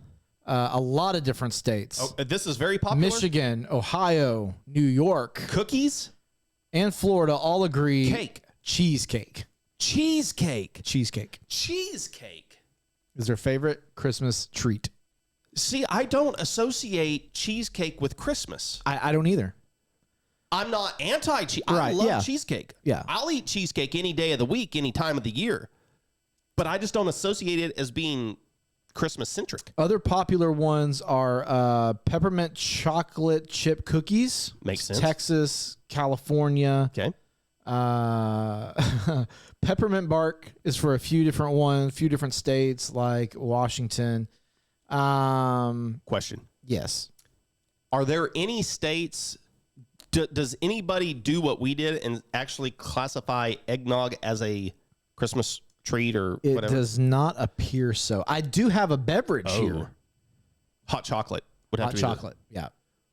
a lot of different states. Oh, this is very popular. Michigan, Ohio, New York, Cookies, and Florida all agree. cake, Cheesecake. cheesecake, Cheesecake cheesecake. is their favorite Christmas treat. See, I don't associate cheesecake with Christmas. I don't either. I'm not anti-cheese. I Right, love yeah. cheesecake. Yeah. I'll eat cheesecake any day of the week, any time of the year. But I just don't associate it as being Christmas-centric. Other popular ones are peppermint chocolate chip cookies. Makes sense. Texas, California. Okay. Peppermint bark is for a few different states like Washington. Question. Yes. Are there any states... does anybody do what we did and actually classify eggnog as a Christmas treat or It whatever? does not appear so. I do have a beverage here. Hot chocolate would have Hot to be chocolate. Yeah.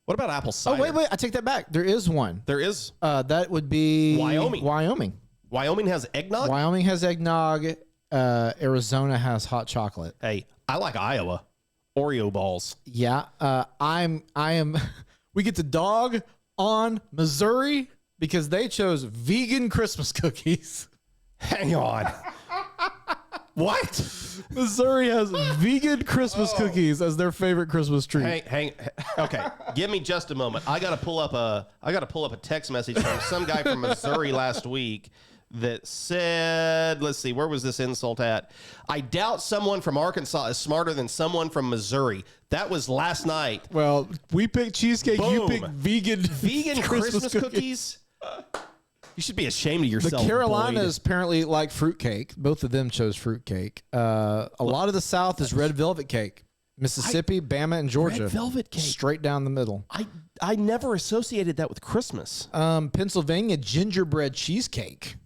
What about apple cider? Oh, wait. I take that back. There is one. There is. That would be Wyoming. Wyoming has eggnog? Wyoming has eggnog. Arizona has hot chocolate. Hey, I like Iowa. Oreo balls. Yeah. I am. We get to dog on Missouri because they chose vegan Christmas cookies. Hang on. What? Missouri has vegan Christmas cookies as their favorite Christmas treat. Okay, give me just a moment. I gotta pull up a text message from some guy from Missouri last week that said, let's see, where was this insult at? I doubt someone from Arkansas is smarter than someone from Missouri. That was last night. Well, we picked cheesecake. You Boom. picked vegan Christmas cookies? You should be ashamed of The yourself. Carolinas apparently like fruitcake. Both of them chose fruitcake. A lot of the South is red velvet cake. Mississippi, Bama, and Georgia. Red velvet cake. Straight down the middle. I never associated that with Christmas. Pennsylvania, gingerbread cheesecake.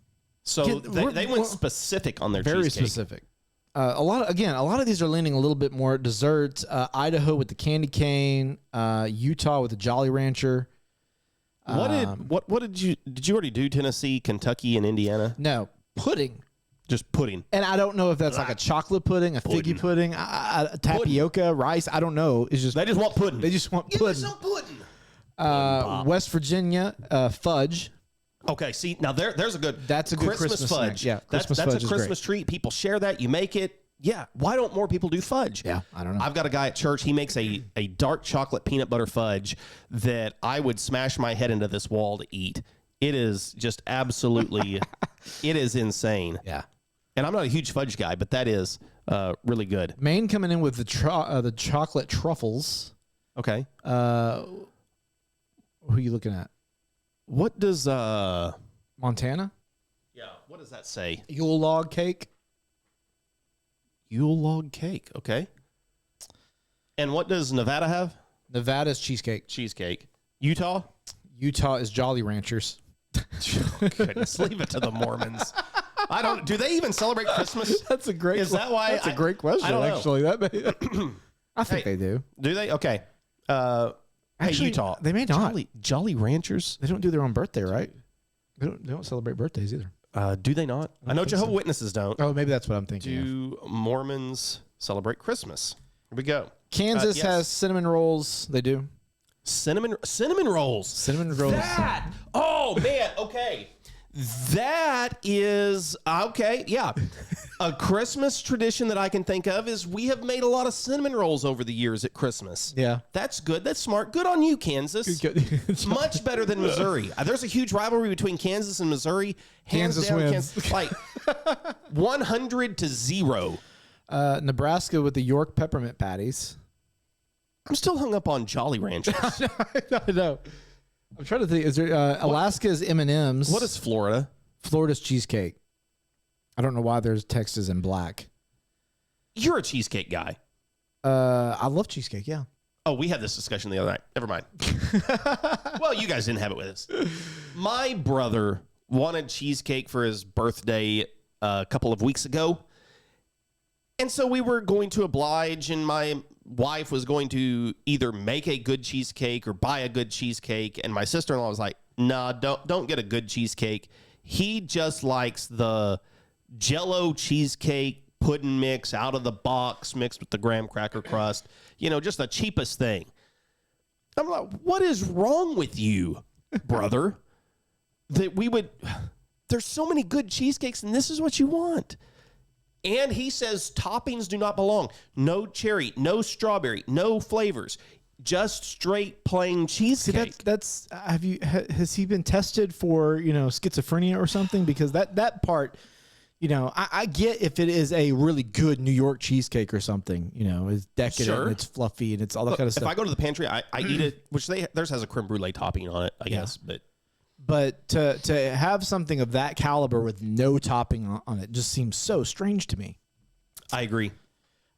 So we're- they went specific on their Very cheesecake. specific. A lot of these are leaning a little bit more dessert. Idaho with the candy cane. Utah with the Jolly Rancher. What did you already do? Tennessee, Kentucky, and Indiana? No, pudding. Just pudding. And I don't know if that's like a chocolate pudding, a figgy pudding, tapioca, rice. I don't know. It's just They just want pudding. they just want Give me pudding. some pudding. West Virginia, fudge. Okay, see now there's a good. That's a good Christmas snack. fudge. Yeah, Christmas that's fudge a is Christmas treat. People share that. You make it. Yeah. Why don't more people do fudge? Yeah, I don't know. I've got a guy at church. He makes a dark chocolate peanut butter fudge that I would smash my head into this wall to eat. It is just absolutely. It is insane. Yeah. And I'm not a huge fudge guy, but that is really good. Maine coming in with the chocolate truffles. Okay. Who are you looking at? What does Montana? Yeah. What does that say? Yule log cake. Yule log cake. Okay. And what does Nevada have? Nevada's cheesecake. Cheesecake. Utah? Utah is Jolly Ranchers. Oh, goodness, leave it to the Mormons. I don't. Do they even celebrate Christmas? That's a great. Is that why? That's a great question. I don't know. Actually, I think they do. Do they? Okay. Actually, hey, Utah. they may not. Jolly Ranchers. They don't do their own birthday, right? They don't celebrate birthdays either. Do they not? I know Jehovah's Witnesses don't. Oh, maybe that's what I'm thinking. Do Mormons celebrate Christmas? Here we go. Kansas yes. has cinnamon rolls. They do. Cinnamon rolls. Cinnamon rolls. That. Oh man. Okay. That is okay. Yeah. A Christmas tradition that I can think of is we have made a lot of cinnamon rolls over the years at Christmas. Yeah. That's good. That's smart. Good on you, Kansas. Good. Much better than Missouri. There's a huge rivalry between Kansas and Missouri. Hands Kansas down, wins. Kansas, like 100-0. Nebraska with the York peppermint patties. I'm still hung up on Jolly Ranchers. I know. I'm trying to think. Is there Alaska's M&Ms? What is Florida? Florida's cheesecake? I don't know why there's Texas in black. You're a cheesecake guy. I love cheesecake. Yeah. Oh, we had this discussion the other night. Never mind. Well, you guys didn't have it with us. My brother wanted cheesecake for his birthday a couple of weeks ago. And so we were going to oblige, and my wife was going to either make a good cheesecake or buy a good cheesecake. And my sister-in-law was like, nah, don't get a good cheesecake. He just likes the Jell-O cheesecake pudding mix out of the box mixed with the graham cracker crust. You know, just the cheapest thing. I'm like, what is wrong with you, brother? There's so many good cheesecakes, and this is what you want. And he says toppings do not belong. No cherry, no strawberry, no flavors. Just straight plain cheesecake. See, has he been tested for, schizophrenia or something? Because that part, I get if it is a really good New York cheesecake or something, it's decadent Sure. and it's fluffy and it's all that kind of stuff. If I go to the pantry, I eat it, which theirs has a creme brulee topping on it, I guess. But to have something of that caliber with no topping on it just seems so strange to me. I agree.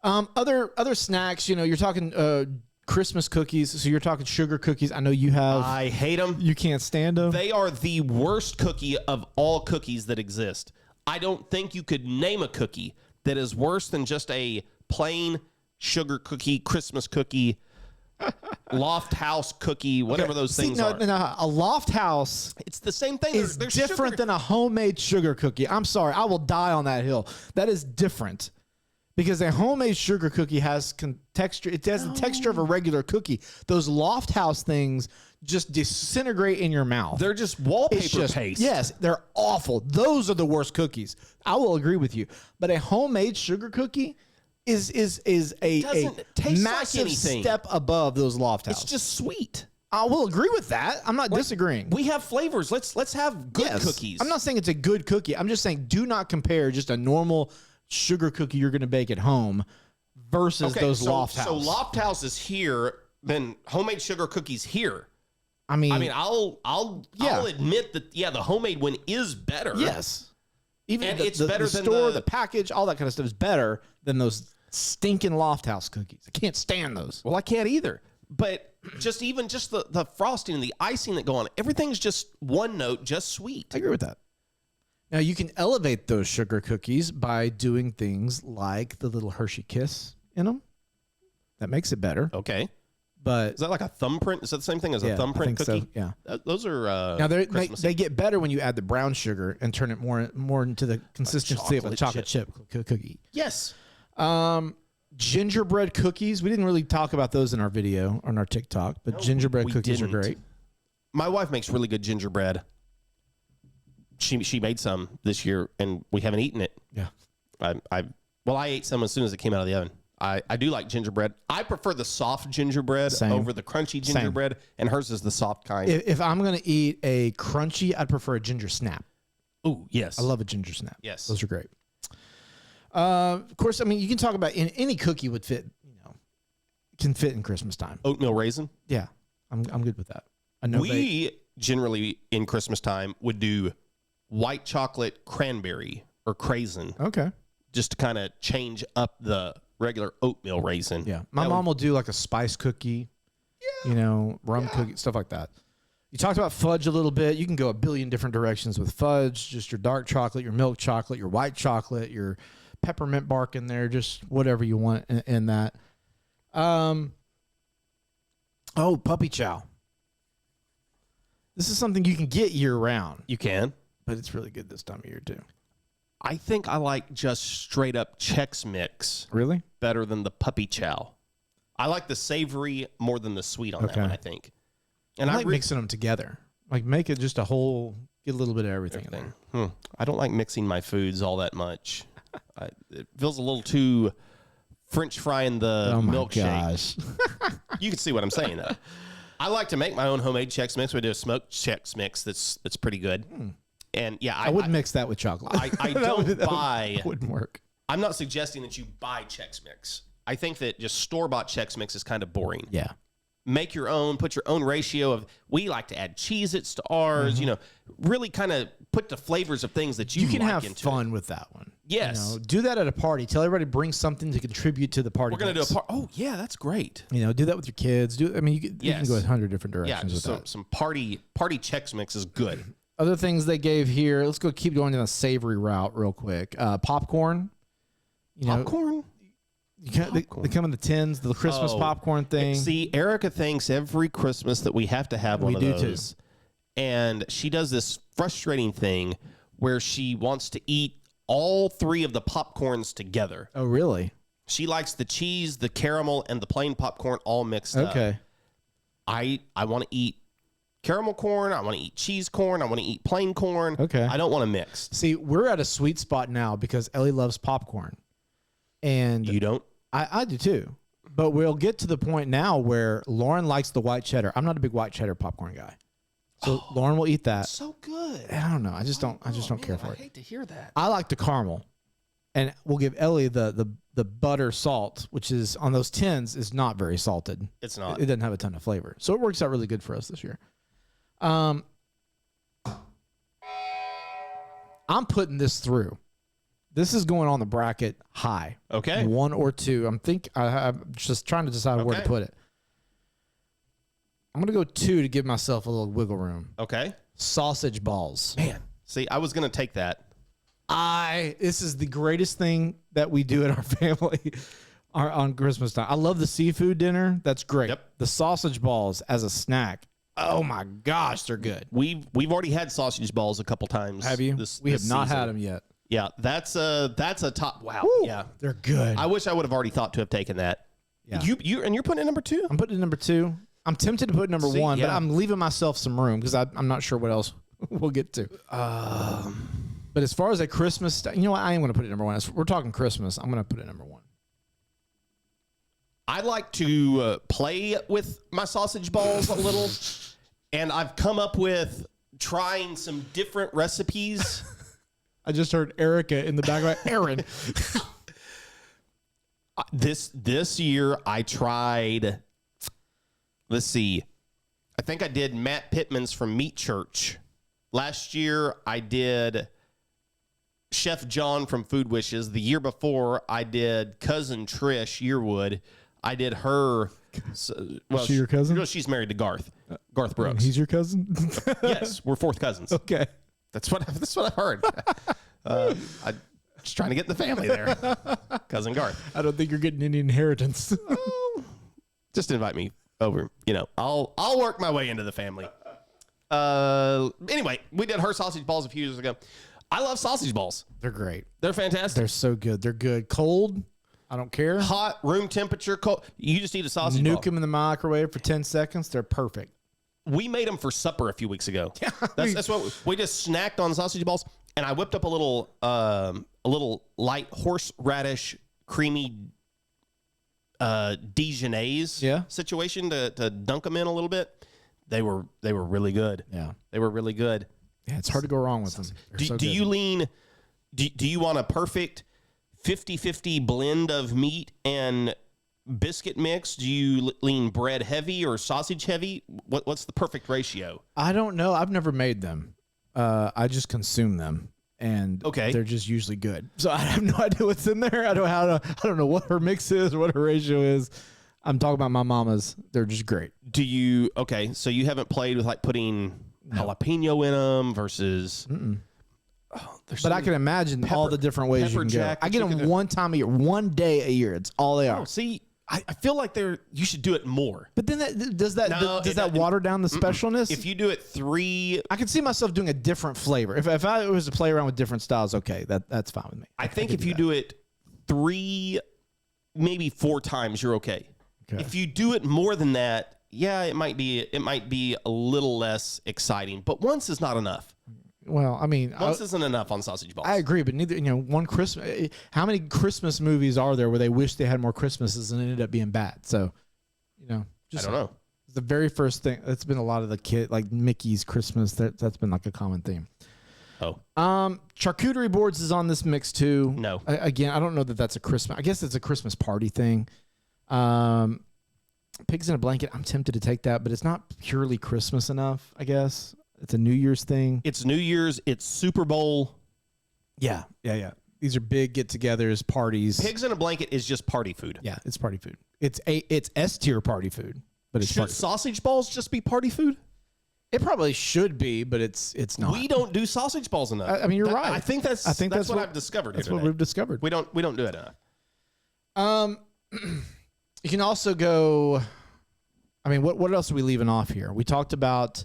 Other snacks, you're talking Christmas cookies. So you're talking sugar cookies. I know you have. I hate them. You can't stand them. They are the worst cookie of all cookies that exist. I don't think you could name a cookie that is worse than just a plain sugar cookie, Christmas cookie, Loft House cookie, whatever those things are. No, a Loft House It's the same thing. is different than a homemade sugar cookie. I'm sorry. I will die on that hill. That is different. Because a homemade sugar cookie has texture. It has the texture of a regular cookie. Those Loft House things just disintegrate in your mouth. They're just wallpaper paste. Yes, they're awful. Those are the worst cookies. I will agree with you. But a homemade sugar cookie is a doesn't taste like massive anything. step above those Loft House. It's just sweet. I will agree with that. I'm not disagreeing. We have flavors. Let's have good Yes. cookies. I'm not saying it's a good cookie. I'm just saying do not compare just a normal sugar cookie you're going to bake at home versus those Loft House. So Loft House is here, then homemade sugar cookies here. I mean, I'll admit that the homemade one is better. yes. Even And the, it's the, better the than store, the- the package, all that kind of stuff is better than those stinking Loft House cookies. I can't stand those. Well, I can't either. But just the frosting and the icing that go on, everything's just one note, just sweet. I agree with that. Now, you can elevate those sugar cookies by doing things like the little Hershey Kiss in them. That makes it better. Okay. But Is that like a thumbprint? Is that the same thing as a thumbprint cookie? so, yeah. Those are Now, Christmassy. they get better when you add the brown sugar and turn it more into the consistency of a chocolate chip cookie. Yes. Gingerbread cookies. We didn't really talk about those in our video on our TikTok, but gingerbread we cookies didn't. are great. My wife makes really good gingerbread. She made some this year, and we haven't eaten it. Yeah. I ate some as soon as it came out of the oven. I do like gingerbread. I prefer the soft gingerbread Same. over the crunchy gingerbread, and hers is the soft kind. If I'm going to eat a crunchy, I'd prefer a ginger snap. Oh, yes. I love a ginger snap. Yes. Those are great. Of course, I mean, you can talk about any cookie would fit, can fit in Christmas time. Oatmeal raisin. Yeah. I'm good with that. I know We generally in Christmas time would do white chocolate cranberry or craisin, Okay. just to kind of change up the regular oatmeal raisin. Yeah. My mom will do like a spice cookie, rum cookie, stuff like that. You talked about fudge a little bit. You can go a billion different directions with fudge, just your dark chocolate, your milk chocolate, your white chocolate, your peppermint bark in there, just whatever you want in that. Puppy chow. This is something you can get year round, You can. but it's really good this time of year too. I think I like just straight up Chex Mix Really? better than the puppy chow. I like the savory more than the sweet on that Okay. one, I think. And I like mixing them together. Like make it just a whole, get a little bit of everything in there. I don't like mixing my foods all that much. It feels a little too French frying the milkshake. Gosh. You can see what I'm saying, though. I like to make my own homemade Chex Mix. We do a smoked Chex Mix that's pretty good. And yeah, I wouldn't mix that with chocolate. I don't buy. Wouldn't work. I'm not suggesting that you buy Chex Mix. I think that just store-bought Chex Mix is kind of boring. Yeah. Make your own, put your own ratio of, we like to add Cheez-Its to ours, really kind of put the flavors of things that you can like have into fun it. with that one. Yes. Do that at a party. Tell everybody bring something to contribute to the party. We're going to do a part. Oh, yeah, that's great. Do that with your kids. You can go 100 different Yeah, directions with just that. some party Chex Mix is good. Other things they gave here. Let's keep going down the savory route real quick. Popcorn. Popcorn? They come in the tins, the Christmas popcorn thing. See, Erica thinks every Christmas that we have to have one of do those. And she does this frustrating thing where she wants to eat all three of the popcorns together. Oh, really? She likes the cheese, the caramel, and the plain popcorn all mixed up. Okay. I want to eat caramel corn. I want to eat cheese corn. I want to eat plain corn. Okay. I don't want to mix. See, we're at a sweet spot now because Ellie loves popcorn. And You don't? I do too. But we'll get to the point now where Lauren likes the white cheddar. I'm not a big white cheddar popcorn guy. So Lauren will eat that. So good. I don't know. I just don't care for I it. hate to hear that. I like the caramel. And we'll give Ellie the butter salt, which is on those tins is not very salted. It's not. It doesn't have a ton of flavor. So it works out really good for us this year. I'm putting this through. This is going on the bracket high. Okay. 1 or 2. I'm just trying to decide where to put it. I'm going to go 2 to give myself a little wiggle room. Okay. Sausage balls. Man. See, I was going to take that. This is the greatest thing that we do at our family on Christmas time. I love the seafood dinner. That's great. Yep. The sausage balls as a snack. Oh my gosh, they're good. We've already had sausage balls a couple times. Have you? We have not had them yet. Yeah, that's a top. Wow. Woo, yeah, they're good. I wish I would have already thought to have taken that. Yeah. You're putting it number 2. I'm putting it number 2. I'm tempted to put number 1, but yeah. I'm leaving myself some room because I'm not sure what else we'll get to. But as far as a Christmas, you know what? I am going to put it number 1. We're talking Christmas. I'm going to put it number 1. I like to play with my sausage balls a little, and I've come up with trying some different recipes. I just heard Erica in the background. Aaron. This year I tried. Let's see. I think I did Matt Pittman's from Meat Church. Last year I did Chef John from Food Wishes. The year before I did Cousin Trish Yearwood. I did her. Is she your cousin? She's married to Garth Brooks. He's your cousin? Yes, we're fourth cousins. Okay. That's what I heard. I'm just trying to get in the family there. Cousin Garth. I don't think you're getting any inheritance. Just invite me over. I'll work my way into the family. Anyway, we did her sausage balls a few years ago. I love sausage balls. They're great. They're fantastic. They're so good. They're good. Cold, I don't care. Hot, room temperature, cold. You just eat a sausage ball. Nuke them in the microwave for 10 seconds. They're perfect. We made them for supper a few weeks ago. Yeah, that's what we just snacked on sausage balls, and I whipped up a little light horseradish creamy Dijonnaise situation to dunk them in a little bit. They were really good. Yeah, they were really good. Yeah, it's hard to go wrong with them. Do you lean? Do you want a perfect 50-50 blend of meat and biscuit mix? Do you lean bread heavy or sausage heavy? What's the perfect ratio? I don't know. I've never made them. I just consume them, and Okay. they're just usually good. So I have no idea what's in there. I don't know what her mix is or what her ratio is. I'm talking about my mama's. They're just great. Do you? Okay, so you haven't played with like putting jalapeno in them versus. But I can imagine all the different ways you can go. I get them one time a year, one day a year. It's all they are. See, I feel like you should do it more. But then does that water down the specialness? If you do it 3, I could see myself doing a different flavor. If I was to play around with different styles, okay, that's fine with me. I think if you do it 3, maybe 4 times, you're okay. If you do it more than that, yeah, it might be a little less exciting. But once is not enough. Well, I mean, once isn't enough on sausage balls. I agree, but neither. One Christmas. How many Christmas movies are there where they wish they had more Christmases and it ended up being bad? So, I don't know. The very first thing that's been a lot of the kid like Mickey's Christmas. That's been like a common theme. Oh, charcuterie boards is on this mix too. No, again, I don't know that that's a Christmas. I guess it's a Christmas party thing. Pigs in a blanket. I'm tempted to take that, but it's not purely Christmas enough. I guess it's a New Year's thing. It's New Year's. It's Super Bowl. Yeah. These are big get-togethers, parties. Pigs in a blanket is just party food. Yeah, it's party food. It's S-tier party food, but it's should sausage balls just be party food? It probably should be, but it's not. We don't do sausage balls enough. I mean, you're right. I think that's what I've discovered. That's what we've discovered. We don't do it enough. You can also go. I mean, what else are we leaving off here? We talked about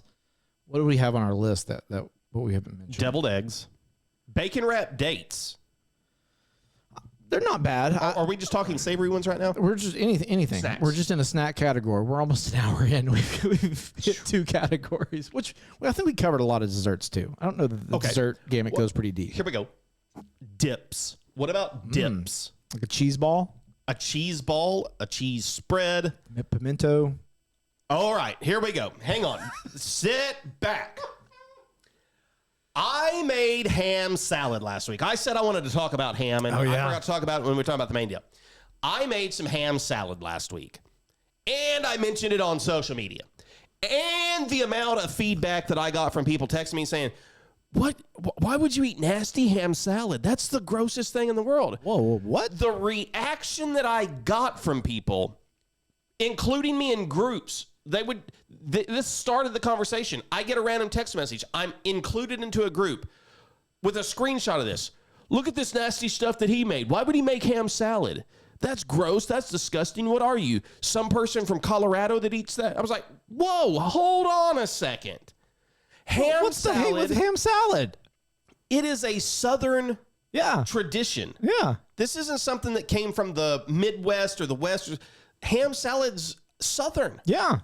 what do we have on our list that what we haven't mentioned? Deviled eggs, bacon wrapped dates. They're not bad. Are we just talking savory ones right now? We're just anything. Snacks. We're just in a snack category. We're almost an hour in. We've hit 2 categories, which I think we covered a lot of desserts too. I don't know that the dessert gamut goes pretty deep. Here we go. Dips. What about dips? Like a cheese ball, a cheese ball, a cheese spread, pimento. All right, here we go. Hang on. Sit back. I made ham salad last week. I said I wanted to talk about ham, and I forgot to talk about it when we were talking about the main deal. I made some ham salad last week, and I mentioned it on social media. And the amount of feedback that I got from people texting me saying, "What? Why would you eat nasty ham salad? That's the grossest thing in the world." Whoa, what? The reaction that I got from people, including me in groups, this started the conversation. I get a random text message. I'm included into a group with a screenshot of this. Look at this nasty stuff that he made. Why would he make ham salad? That's gross. That's disgusting. What are you? Some person from Colorado that eats that? I was like, whoa, hold on a second. What's the hate with ham salad? It is a Southern tradition. Yeah. This isn't something that came from the Midwest or the West. Ham salad's Southern. Yeah.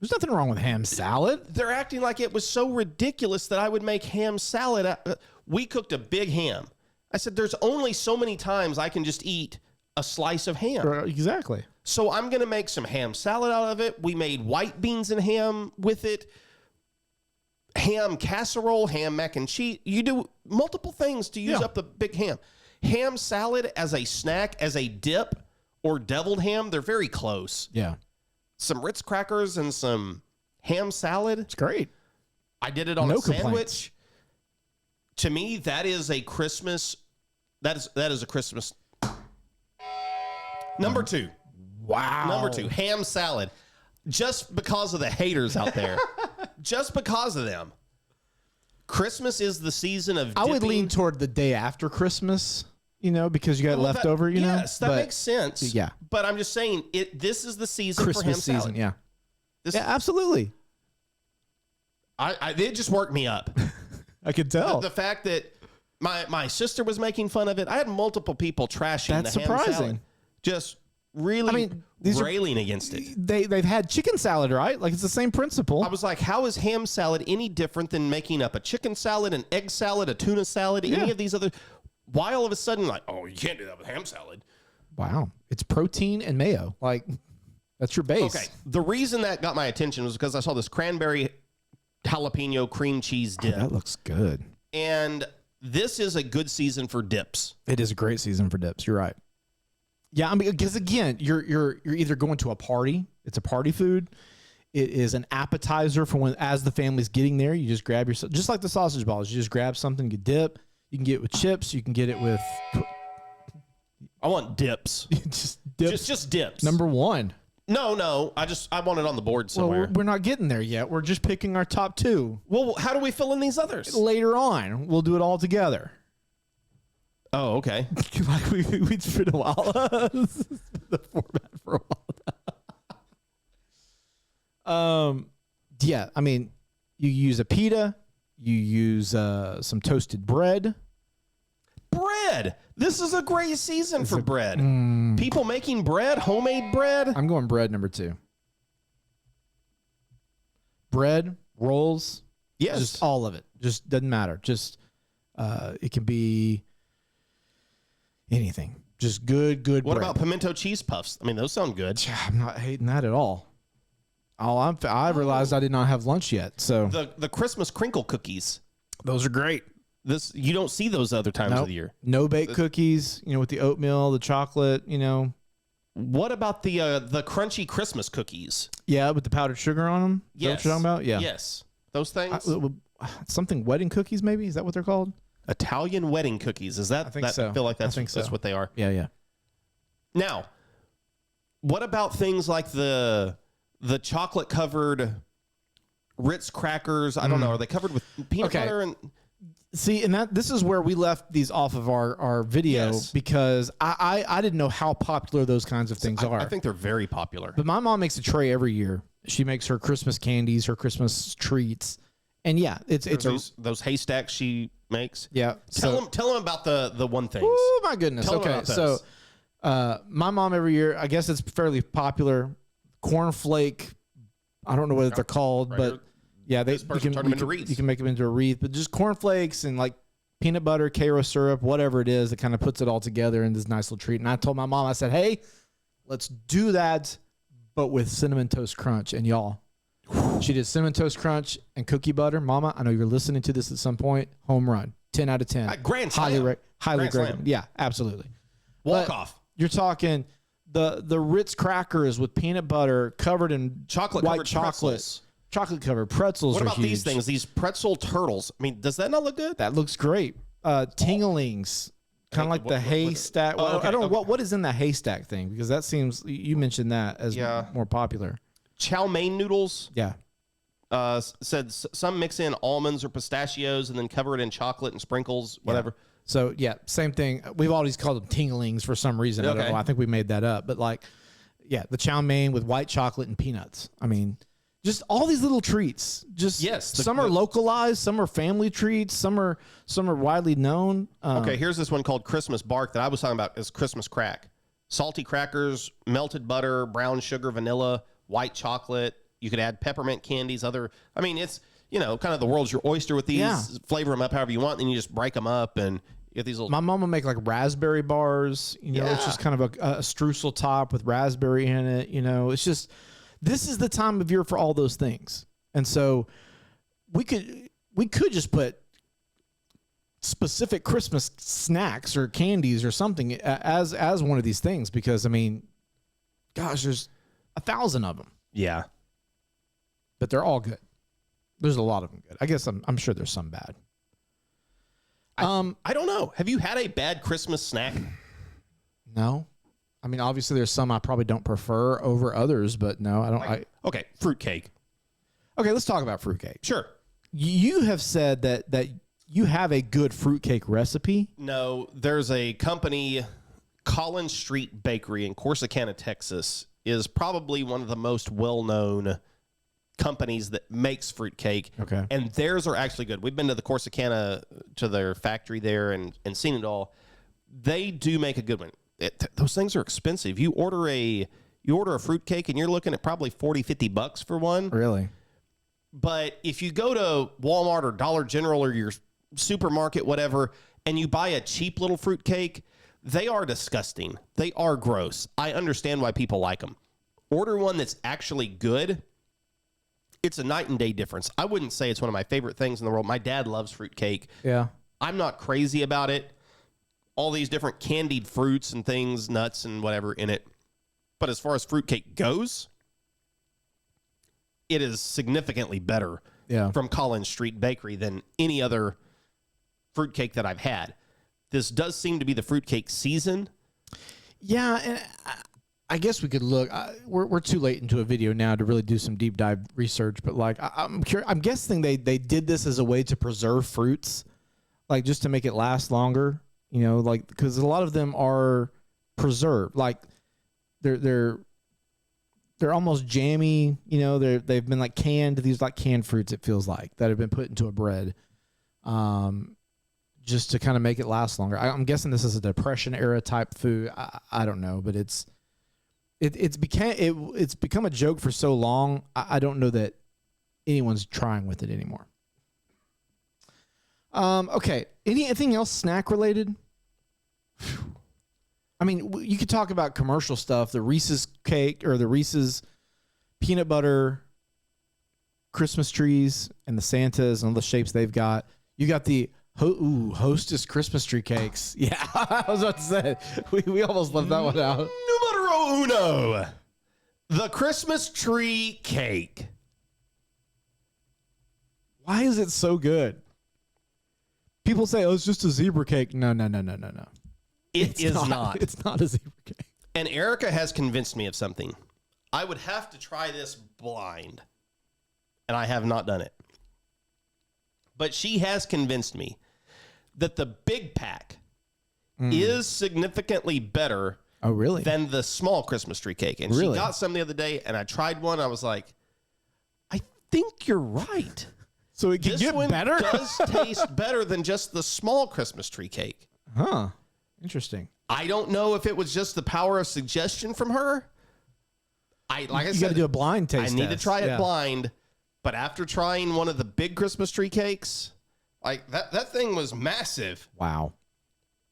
There's nothing wrong with ham salad. They're acting like it was so ridiculous that I would make ham salad. We cooked a big ham. I said, there's only so many times I can just eat a slice of ham. Exactly. So I'm going to make some ham salad out of it. We made white beans and ham with it. Ham casserole, ham mac and cheese. You do multiple things to use up the big ham. Ham salad as a snack, as a dip, or deviled ham, they're very close. Yeah. Some Ritz crackers and some ham salad. It's great. I did it on a sandwich. Complaints. To me, that is a Christmas. That is a Christmas. Number 2. Wow. Number 2, ham salad. Just because of the haters out there. Just because of them. Christmas is the season of dipping. I would lean toward the day after Christmas, because you got leftover, Yes, that makes sense. Yeah. But I'm just saying, this is the season Christmas for ham salad. season, yeah. Absolutely. It just worked me up. I could tell. The fact that my sister was making fun of it. I had multiple people trashing the ham salad. Just really railing against it. They've had chicken salad, right? Like it's the same principle. I was like, how is ham salad any different than making up a chicken salad, an egg salad, a tuna salad, any of these other... Why all of a sudden, like, oh, you can't do that with ham salad? Wow. It's protein and mayo. Like, that's your base. Okay. The reason that got my attention was because I saw this cranberry jalapeno cream cheese dip. That looks good. And this is a good season for dips. It is a great season for dips. You're right. Yeah, I mean, because again, you're either going to a party, it's a party food. It is an appetizer for when, as the family's getting there, you just grab yourself, just like the sausage balls. You just grab something, you dip. You can get it with chips. You can get it with. I want dips. just dips. Just dips. Number one. No. I want it on the board somewhere. Well, we're not getting there yet. We're just picking our top two. Well, how do we fill in these others? Later on, we'll do it all together. Oh, okay. Like we'd spend a while. The format for a while. Yeah. I mean, you use a pita. You use some toasted bread. Bread. This is a great season for bread. People making bread, homemade bread. I'm going bread number 2. Bread, rolls. Yes. Just all of it. Just doesn't matter. Just it can be anything. Just good What bread. about pimento cheese puffs? I mean, those sound good. I'm not hating that at all. I realized I did not have lunch yet. So The Christmas crinkle cookies. those are great. You don't see those other times of the year. No bake cookies, with the oatmeal, the chocolate, What about the crunchy Christmas cookies? Yeah, with the powdered sugar on them. Is that what you're talking about? Yeah. Yes. Those things. Something wedding cookies, maybe? Is that what they're called? Italian wedding cookies. Is that? I think so. I feel like that's so. what they are. Yeah. Now, what about things like the chocolate covered Ritz crackers? I don't know. Are they covered with peanut butter and? See, and this is where we left these off of our video because I didn't know how popular those kinds of things are. I think they're very popular. But my mom makes a tray every year. She makes her Christmas candies, her Christmas treats, and yeah, it's those haystacks she makes. Yeah. Tell them about the one thing. Oh my goodness. Tell them Okay, about so my mom every year, I guess it's fairly popular. Cornflake, I don't know what they're called, but. Yeah, you can make them into a wreath, but just cornflakes and like peanut butter, Karo syrup, whatever it is, that kind of puts it all together in this nice little treat. And I told my mom, I said, hey, let's do that, but with cinnamon toast crunch. And y'all, she did cinnamon toast crunch and cookie butter. Mama, I know you're listening to this at some point. Home run, 10 out of 10. Grand slam. Highly recommend. Yeah, absolutely. Walk off. You're talking the Ritz crackers with peanut butter covered in white chocolate. Chocolate covered pretzels. What are about huge. these things? These pretzel turtles. I mean, does that not look good? That looks great. Tinglings, kind of like the haystack. I don't know what is in the haystack thing because that seems you mentioned that as more popular. Chow mein noodles. Yeah. Said some mix in almonds or pistachios and then cover it in chocolate and sprinkles, whatever. Yeah. So yeah, same thing. We've always called them tinglings for some reason. I don't know. I think we made that up, but the chow mein with white chocolate and peanuts. I mean. Just all these little treats. Some are localized, some are family treats, some are widely known. Okay, here's this one called Christmas Bark that I was talking about is Christmas Crack. Salty crackers, melted butter, brown sugar, vanilla, white chocolate. You could add peppermint candies, it's, kind of the world's your oyster with these. Yeah. Flavor them up however you want, then you just break them up and you get these little... My mom will make like raspberry bars. It's just kind of a streusel top with raspberry in it. It's just... This is the time of year for all those things. And so we could just put specific Christmas snacks or candies or something as one of these things because, gosh, there's 1,000 of them. Yeah. But they're all good. There's a lot of them good. I guess I'm sure there's some bad. I don't know. Have you had a bad Christmas snack? No. Obviously there's some I probably don't prefer over others, but no, I don't. Okay, fruitcake. Okay, let's talk about fruitcake. Sure. You have said that you have a good fruitcake recipe. No, there's a company, Collins Street Bakery in Corsicana, Texas, is probably one of the most well-known companies that makes fruitcake. Okay. And theirs are actually good. We've been to the Corsicana, to their factory there and seen it all. They do make a good one. Those things are expensive. You order a fruitcake and you're looking at probably $40-$50 for one. Really? But if you go to Walmart or Dollar General or your supermarket, whatever, and you buy a cheap little fruitcake, they are disgusting. They are gross. I understand why people like them. Order one that's actually good. It's a night and day difference. I wouldn't say it's one of my favorite things in the world. My dad loves fruitcake. Yeah. I'm not crazy about it. All these different candied fruits and things, nuts and whatever in it. But as far as fruitcake goes, it is significantly better from Collins Street Bakery than any other fruitcake that I've had. This does seem to be the fruitcake season. Yeah, and I guess we could look. We're too late into a video now to really do some deep dive research, but like I'm guessing they did this as a way to preserve fruits, like just to make it last longer. You know, like because a lot of them are preserved, like they're almost jammy. You know, they've been like canned. These like canned fruits. It feels like that have been put into a bread. Just to kind of make it last longer. I'm guessing this is a Depression era type food. I don't know, but it's become a joke for so long. I don't know that anyone's trying with it anymore. Okay. Anything else snack related? I mean, you could talk about commercial stuff, the Reese's cake or the Reese's peanut butter Christmas trees and the Santas and all the shapes they've got. You got the Hostess Christmas tree cakes. Yeah, I was about to say, we almost left that one out. Numero uno, the Christmas tree cake. Why is it so good? People say, oh, it's just a zebra cake. No. It is not. It's not a zebra cake. And Erica has convinced me of something. I would have to try this blind, and I have not done it. But she has convinced me that the big pack is significantly better than the small Christmas tree cake. And she got some the other day, and I tried one. I was like, I think you're right. So it can this get one better? does taste better than just the small Christmas tree cake. Huh. Interesting. I don't know if it was just the power of suggestion from her. Like I said, you got to do a blind taste. I need to try it blind. But after trying one of the big Christmas tree cakes, like that thing was massive. Wow.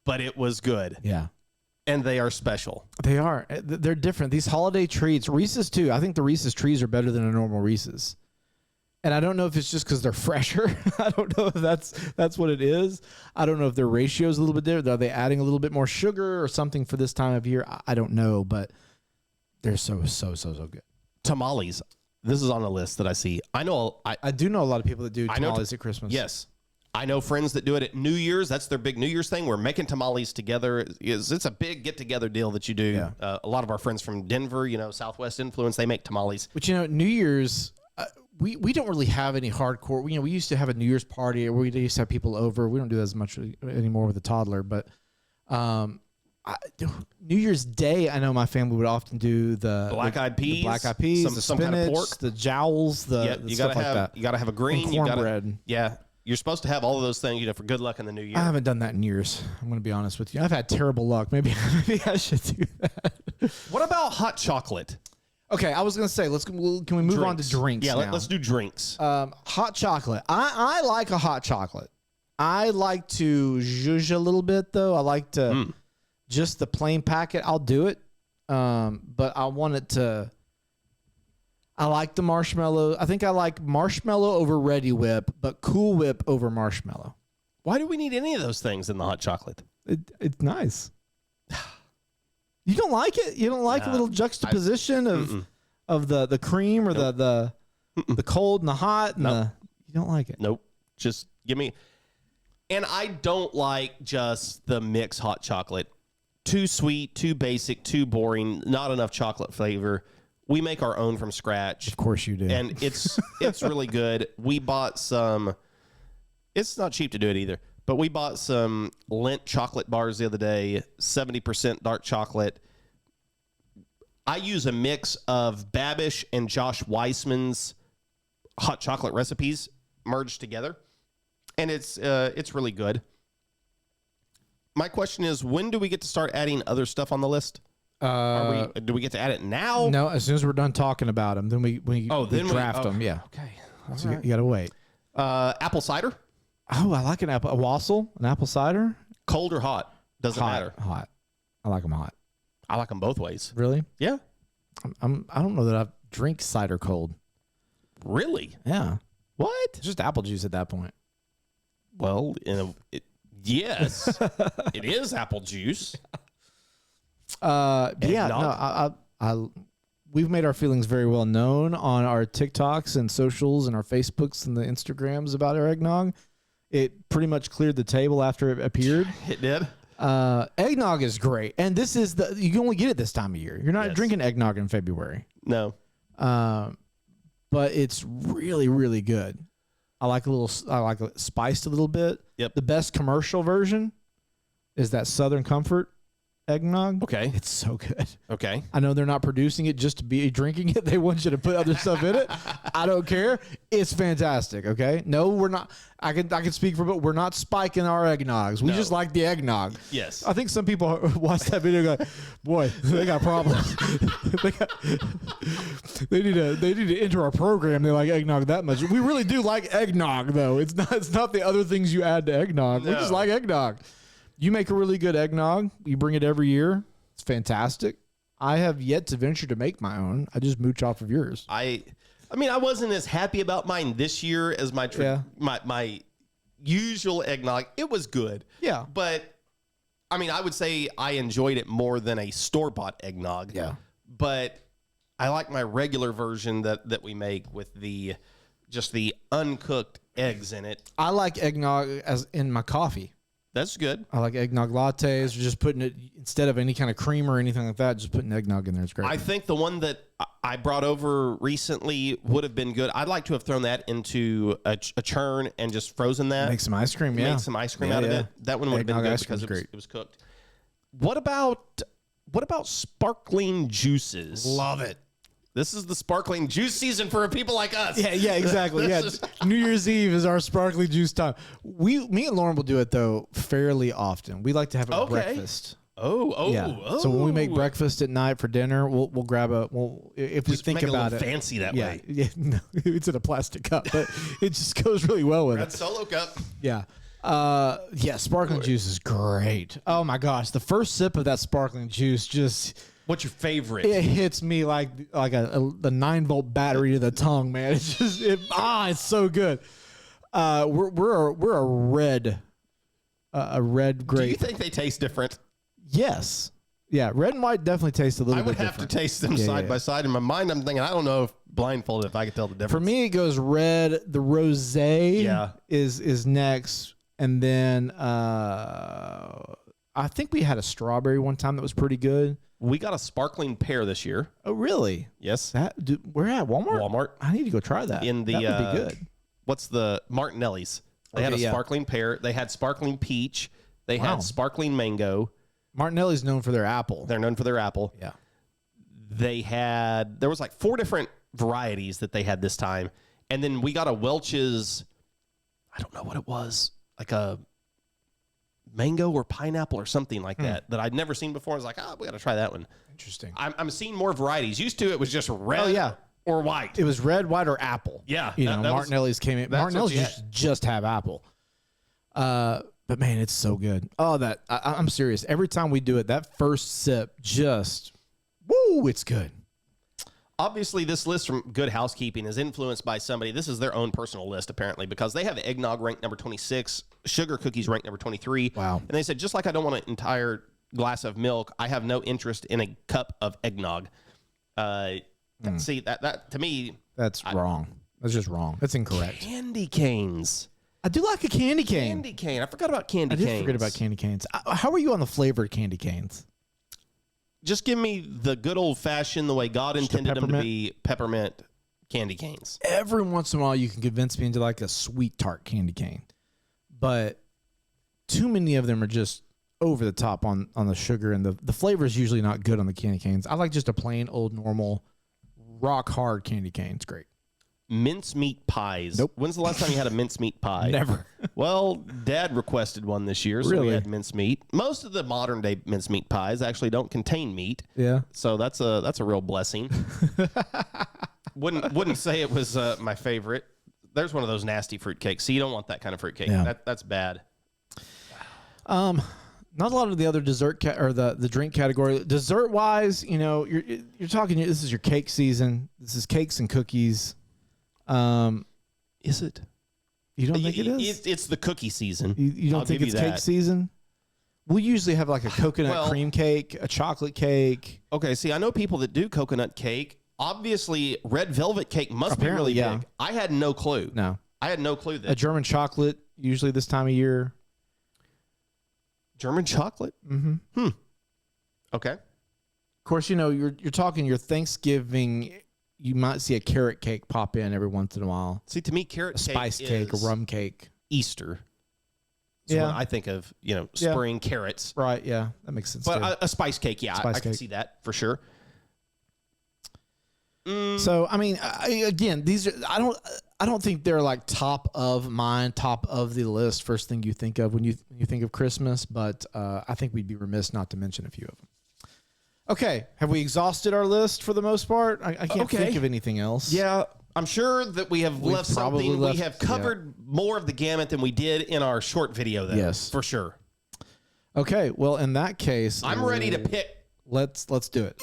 But it was good. Yeah. And they are special. They are. They're different. These holiday treats, Reese's too. I think the Reese's trees are better than a normal Reese's. And I don't know if it's just because they're fresher. I don't know if that's what it is. I don't know if their ratio is a little bit different. Are they adding a little bit more sugar or something for this time of year? I don't know, but they're so good. Tamales. This is on the list that I see. I know. I do know a lot of people that do tamales at Christmas. Yes. I know friends that do it at New Year's. That's their big New Year's thing. We're making tamales together. It's a big get-together deal that you do. Yeah. A lot of our friends from Denver, Southwest influence, they make tamales. But, New Year's, we don't really have any hardcore. We used to have a New Year's party where we used to have people over. We don't do that as much anymore with a toddler. But New Year's Day, I know my family would often do the black-eyed peas, the some spinach, kind of pork, the jowls, the stuff like that. You got to have a green. Cornbread. Yeah. You're supposed to have all of those things, for good luck in the new year. I haven't done that in years. I'm going to be honest with you. I've had terrible luck. Maybe I should do that. What about hot chocolate? Okay, I was going to say, can we move on to drinks? Yeah, now? Let's do drinks. Hot chocolate. I like a hot chocolate. I like to zhuzh a little bit though. I like to just the plain packet. I'll do it, but I want it to. I like the marshmallow. I think I like marshmallow over Ready Whip, but Cool Whip over marshmallow. Why do we need any of those things in the hot chocolate? It's nice. You don't like it? You don't like a little juxtaposition of the cream or the cold and the hot? And you don't like it? Nope. Just give me. And I don't like just the mixed hot chocolate. Too sweet, too basic, too boring, not enough chocolate flavor. We make our own from scratch. Of course you do. And it's really good. We bought some. It's not cheap to do it either. But we bought some Lindt chocolate bars the other day, 70% dark chocolate. I use a mix of Babish and Josh Weissman's hot chocolate recipes merged together. And it's really good. My question is, when do we get to start adding other stuff on the list? Do we get to add it now? No, as soon as we're done talking about them, then we draft them. Yeah. Okay. So you got to wait. Apple cider. Oh, I like a wassail, an apple cider. Cold or hot? Doesn't matter. Hot. I like them hot. I like them both ways. Really? Yeah. I don't know that I drink cider cold. Really? Yeah. What? It's just apple juice at that point. Well, yes, it is apple juice. Yeah. No, we've made our feelings very well known on our TikToks and socials and our Facebooks and the Instagrams about our eggnog. It pretty much cleared the table after it appeared. It did. Eggnog is great, and this is you can only get it this time of year. You're not drinking eggnog in February. No. But it's really, really good. I like it spiced a little bit. Yep. The best commercial version is that Southern Comfort eggnog. Okay. It's so good. Okay. I know they're not producing it just to be drinking it. They want you to put other stuff in it. I don't care. It's fantastic. Okay. No, we're not. I can speak for, but we're not spiking our eggnogs. We just like the eggnog. Yes. I think some people watch that video and go, boy, they got problems. they need to enter our program. They like eggnog that much. We really do like eggnog though. It's not the other things you add to eggnog. We just like eggnog. You make a really good eggnog. You bring it every year. It's fantastic. I have yet to venture to make my own. I just mooch off of yours. I mean, I wasn't as happy about mine this year as my usual eggnog. It was good. Yeah. But, I mean, I would say I enjoyed it more than a store-bought eggnog. Yeah. But I like my regular version that we make with just the uncooked eggs in it. I like eggnog as in my coffee. That's good. I like eggnog lattes, or just putting it, instead of any kind of cream or anything like that, just putting eggnog in there. It's great. I think the one that I brought over recently would have been good. I'd like to have thrown that into a churn and just frozen that. Make some ice cream, yeah. Make some ice cream out of it. That one would have been good because it was cooked. What about sparkling juices? Love it. This is the sparkling juice season for people like us. Yeah, exactly. New Year's Eve is our sparkling juice time. Me and Lauren will do it though fairly often. We like to have it at breakfast. Oh. So when we make breakfast at night for dinner, we'll grab if just we think make about it it fancy that way. Yeah, no, it's in a plastic cup, but it just goes really well with Red it. Solo cup. Yeah. Sparkling juice is great. Oh my gosh, the first sip of that sparkling juice just. What's your favorite? It hits me like a 9-volt battery to the tongue, man. It's just it's so good. We're a red grape. Do you think they taste different? Yes. Yeah, red and white definitely taste a little bit different. I would have to taste them side by side. In my mind, I'm thinking, I don't know if blindfolded if I could tell the difference. For me, it goes red. The rosé is next, and then I think we had a strawberry one time that was pretty good. We got a sparkling pear this year. Oh, really? Yes. We're at Walmart? Walmart. I need to go try that. That would be good. What's the Martinelli's? They had a sparkling pear. They had sparkling peach. They had sparkling mango. Martinelli's known for their apple. They're known for their apple. Yeah. There was like 4 different varieties that they had this time. And then we got a Welch's, I don't know what it was, like a mango or pineapple or something like that I'd never seen before. I was like, we got to try that one. Interesting. I'm seeing more varieties. Used to it was just red or white. It was red, white, or apple. Yeah. Martinelli's came in. Martinelli's just have apple. But man, it's so good. Oh, I'm serious. Every time we do it, that first sip it's good. Obviously, this list from Good Housekeeping is influenced by somebody. This is their own personal list, apparently, because they have eggnog ranked number 26, sugar cookies ranked number 23. Wow. And they said, just like I don't want an entire glass of milk, I have no interest in a cup of eggnog. See, that to me... That's wrong. That's just wrong. That's incorrect. Candy canes. I do like a candy cane. Candy cane. I forgot about candy canes. I did forget about candy canes. How are you on the flavored candy canes? Just give me the good old-fashioned, the way God intended them to be, peppermint candy canes. Every once in a while, you can convince me into like a sweet tart candy cane. But too many of them are just over the top on the sugar, and the flavor is usually not good on the candy canes. I like just a plain old normal rock-hard candy cane. It's great. Mincemeat pies. Nope. When's the last time you had a mincemeat pie? Never. Well, Dad requested one this year, so we had mincemeat. Most of the modern day mincemeat pies actually don't contain meat. Yeah. So that's a real blessing. Wouldn't say it was my favorite. There's one of those nasty fruitcakes. So you don't want that kind of fruitcake. Yeah. That's bad. Not a lot of the other dessert or the drink category. Dessert wise, you're talking. This is your cake season. This is cakes and cookies. Is it? You don't think it is? It's the cookie season. You don't think it's cake season? We'll usually have like a coconut cream cake, a chocolate cake. Okay, see, I know people that do coconut cake. Obviously, red velvet cake must be really big. I had no clue. No. I had no clue that. A German chocolate, usually this time of year. German chocolate? Mm-hmm. Okay. Of course, you know, you're talking your Thanksgiving, you might see a carrot cake pop in every once in a while. See, to me, carrot cake spice cake, a rum cake. Easter. That's when I think of, spring carrots. Right, yeah. That makes sense. But a spice cake, I can see that for sure. So, I mean, again, these are, I don't think they're like top of mind, top of the list, first thing you think of when you think of Christmas, but I think we'd be remiss not to mention a few of them. Okay, have we exhausted our list for the most part? I can't think of anything else. Yeah, I'm sure that we have left something. We have covered more of the gamut than we did in our short video, though. Yes. For sure. Okay, well, in that case... I'm ready to pick. Let's do it.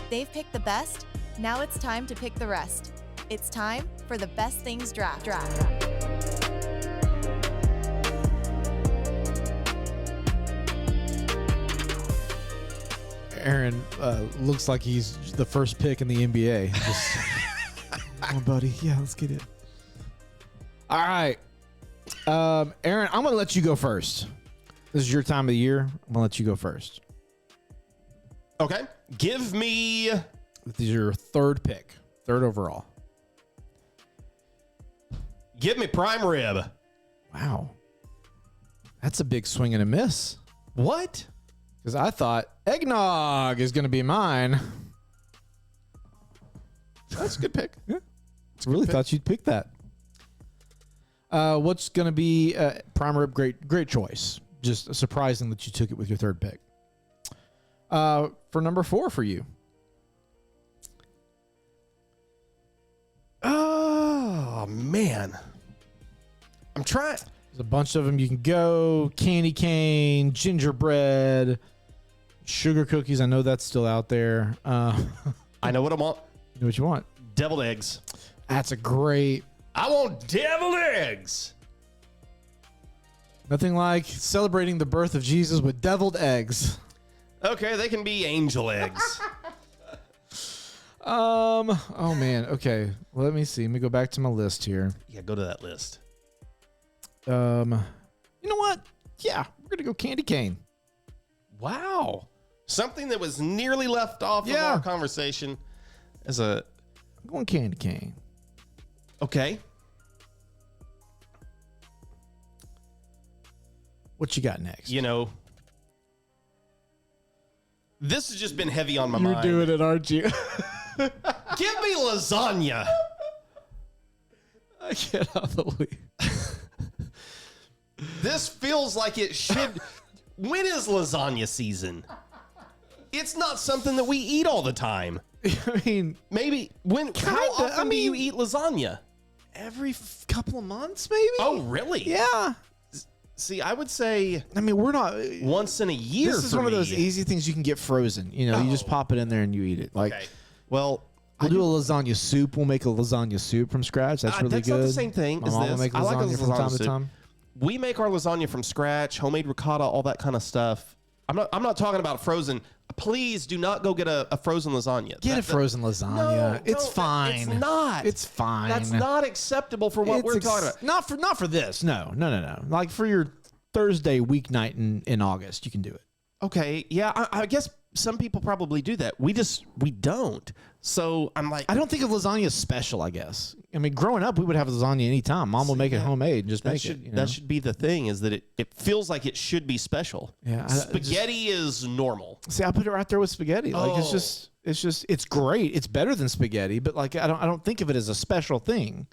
They've picked the best. Now it's time to pick the rest. It's time for the Best Things Draft. Aaron looks like he's the first pick in the NBA. Just, come on, buddy. Yeah, let's get it. All right. Aaron, I'm going to let you go first. This is your time of the year. I'm going to let you go first. Okay. Give me... This is your third pick. Third overall. Give me prime rib. Wow. That's a big swing and a miss. What? Because I thought eggnog is going to be mine. That's a good pick. Yeah. I really thought you'd pick that. What's going to be prime rib? Great choice. Just surprising that you took it with your third pick. For number 4 for you. Oh, man. I'm trying. There's a bunch of them you can go. Candy cane, gingerbread, sugar cookies. I know that's still out there. I know what I want. You know what you want? Deviled eggs. That's a great... I want deviled eggs. Nothing like celebrating the birth of Jesus with deviled eggs. Okay, they can be angel eggs. Oh man. Okay. Well, let me see. Let me go back to my list here. Yeah, go to that list. You know what? Yeah, we're gonna go candy cane. Wow. Something that was nearly left off of our conversation as a... I'm going candy cane. Okay. What you got next? You know, this has just been heavy on my mind. You're doing it, aren't you? Give me lasagna. I cannot believe. This feels like it should... When is lasagna season? It's not something that we eat all the time. I mean, maybe how often do you eat lasagna? Every couple of months, maybe. Oh, really? Yeah. See, I would say. I mean, we're not once in a year. This is one of those easy things you can get frozen. You know, you just pop it in there and you eat it. Like, okay. Well, we'll do a lasagna soup. We'll make a lasagna soup from scratch. That's really that's good. Not the same thing. My mom will make lasagna from time to time. We make our lasagna from scratch, homemade ricotta, all that kind of stuff. I'm not talking about frozen. Please do not go get a frozen lasagna. Get a frozen lasagna. No, it's fine. It's not. It's fine. That's not acceptable for what we're talking about. Not for this. No. Like for your Thursday weeknight in August, you can do it. Okay. Yeah. I guess some people probably do that. We don't. So I'm like, I don't think of lasagna as special, I guess. I mean, growing up, we would have lasagna anytime. Mom would make it homemade and just make it. You know? That should be the thing, is that it feels like it should be special. Yeah. Spaghetti is normal. See, I put it right there with spaghetti. Like it's great. It's better than spaghetti, but like I don't think of it as a special thing.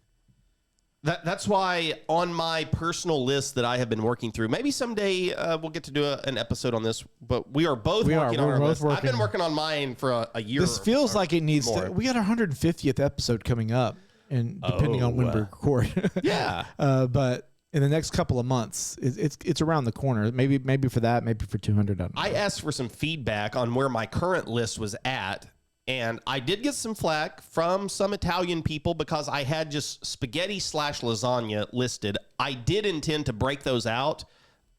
That's why on my personal list that I have been working through, maybe someday we'll get to do an episode on this, but we are both working on our list. I've been working on mine for a year. This feels like it needs more. to. We got our 150th episode coming up, and depending on when we record. Yeah. But in the next couple of months, it's around the corner. Maybe for that, maybe for 200. I asked for some feedback on where my current list was at. And I did get some flack from some Italian people because I had just spaghetti / lasagna listed. I did intend to break those out.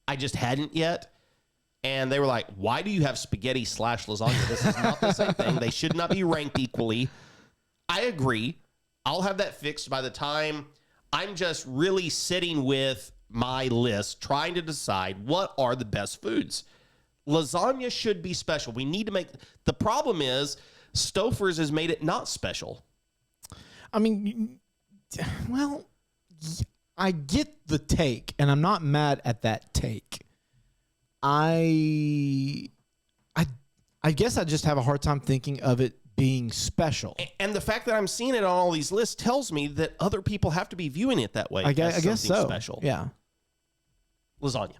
I just hadn't yet. And they were like, why do you have spaghetti / lasagna? This is not the same thing. They should not be ranked equally. I agree. I'll have that fixed by the time I'm just really sitting with my list, trying to decide what are the best foods. Lasagna should be special. We need to make... The problem is... Stouffer's has made it not special. I mean, well, I get the take, and I'm not mad at that take. I guess I just have a hard time thinking of it being special. And the fact that I'm seeing it on all these lists tells me that other people have to be viewing it that way. I guess so. Special. Yeah. Lasagna.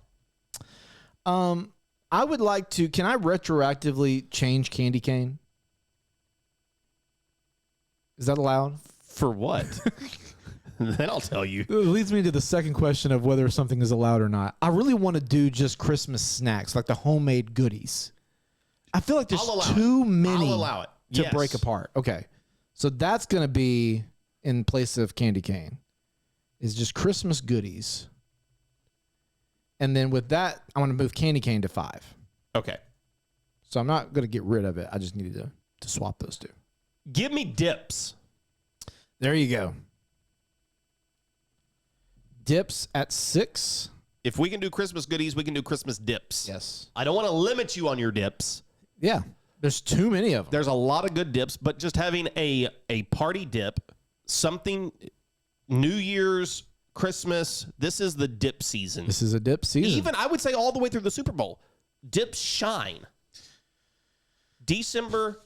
I would like to... Can I retroactively change candy cane? Is that allowed? For what? Then I'll tell you. It leads me to the second question of whether something is allowed or not. I really want to do just Christmas snacks, like the homemade goodies. I feel like there's too many to break apart. Okay. So that's going to be in place of candy cane. Is just Christmas goodies. And then with that, I want to move candy cane to 5. Okay. So I'm not going to get rid of it. I just needed to swap those two. Give me dips. There you go. Dips at 6. If we can do Christmas goodies, we can do Christmas dips. Yes. I don't want to limit you on your dips. Yeah. There's too many of them. There's a lot of good dips, but just having a party dip, something New Year's, Christmas, this is the dip season. This is a dip season. Even, I would say, all the way through the Super Bowl. Dips shine. December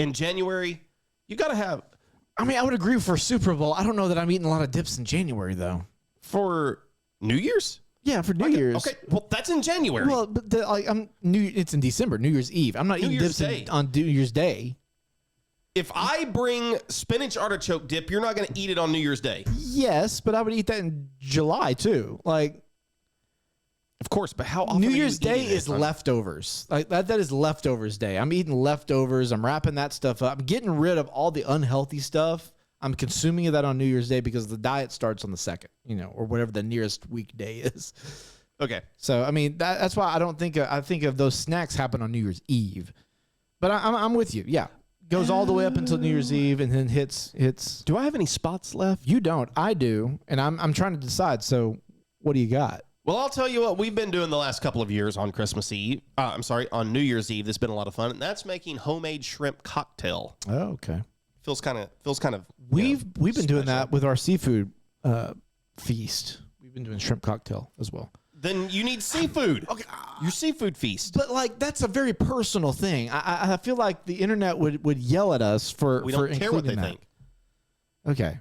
and January, you got to have... I mean, I would agree for Super Bowl. I don't know that I'm eating a lot of dips in January, though. For New Year's? Yeah, for New Year's. Okay, well, that's in January. Well, but it's in December, New Year's Eve. I'm not eating dips on New Year's Day. If I bring spinach artichoke dip, you're not going to eat it on New Year's Day. Yes, but I would eat that in July, too. Like... Of course, but how often New Year's Day is leftovers. Like that is leftovers day. I'm eating leftovers. I'm wrapping that stuff up. I'm getting rid of all the unhealthy stuff. I'm consuming that on New Year's Day because the diet starts on the 2nd, or whatever the nearest weekday is. Okay. So, I mean, that's why I don't think I think of those snacks happen on New Year's Eve. But I'm with you. Yeah. Goes all the way up until New Year's Eve and then hits. Do I have any spots left? You don't. I do. And I'm trying to decide. So, what do you got? Well, I'll tell you what we've been doing the last couple of years on Christmas Eve. On New Year's Eve. That's been a lot of fun, and that's making homemade shrimp cocktail. Oh, okay. Feels kind of. We've been doing that with our seafood feast. We've been doing shrimp cocktail as well. Then you need seafood. Okay, your seafood feast. But like that's a very personal thing. I feel like the internet would yell at us for we don't care what they think. Okay,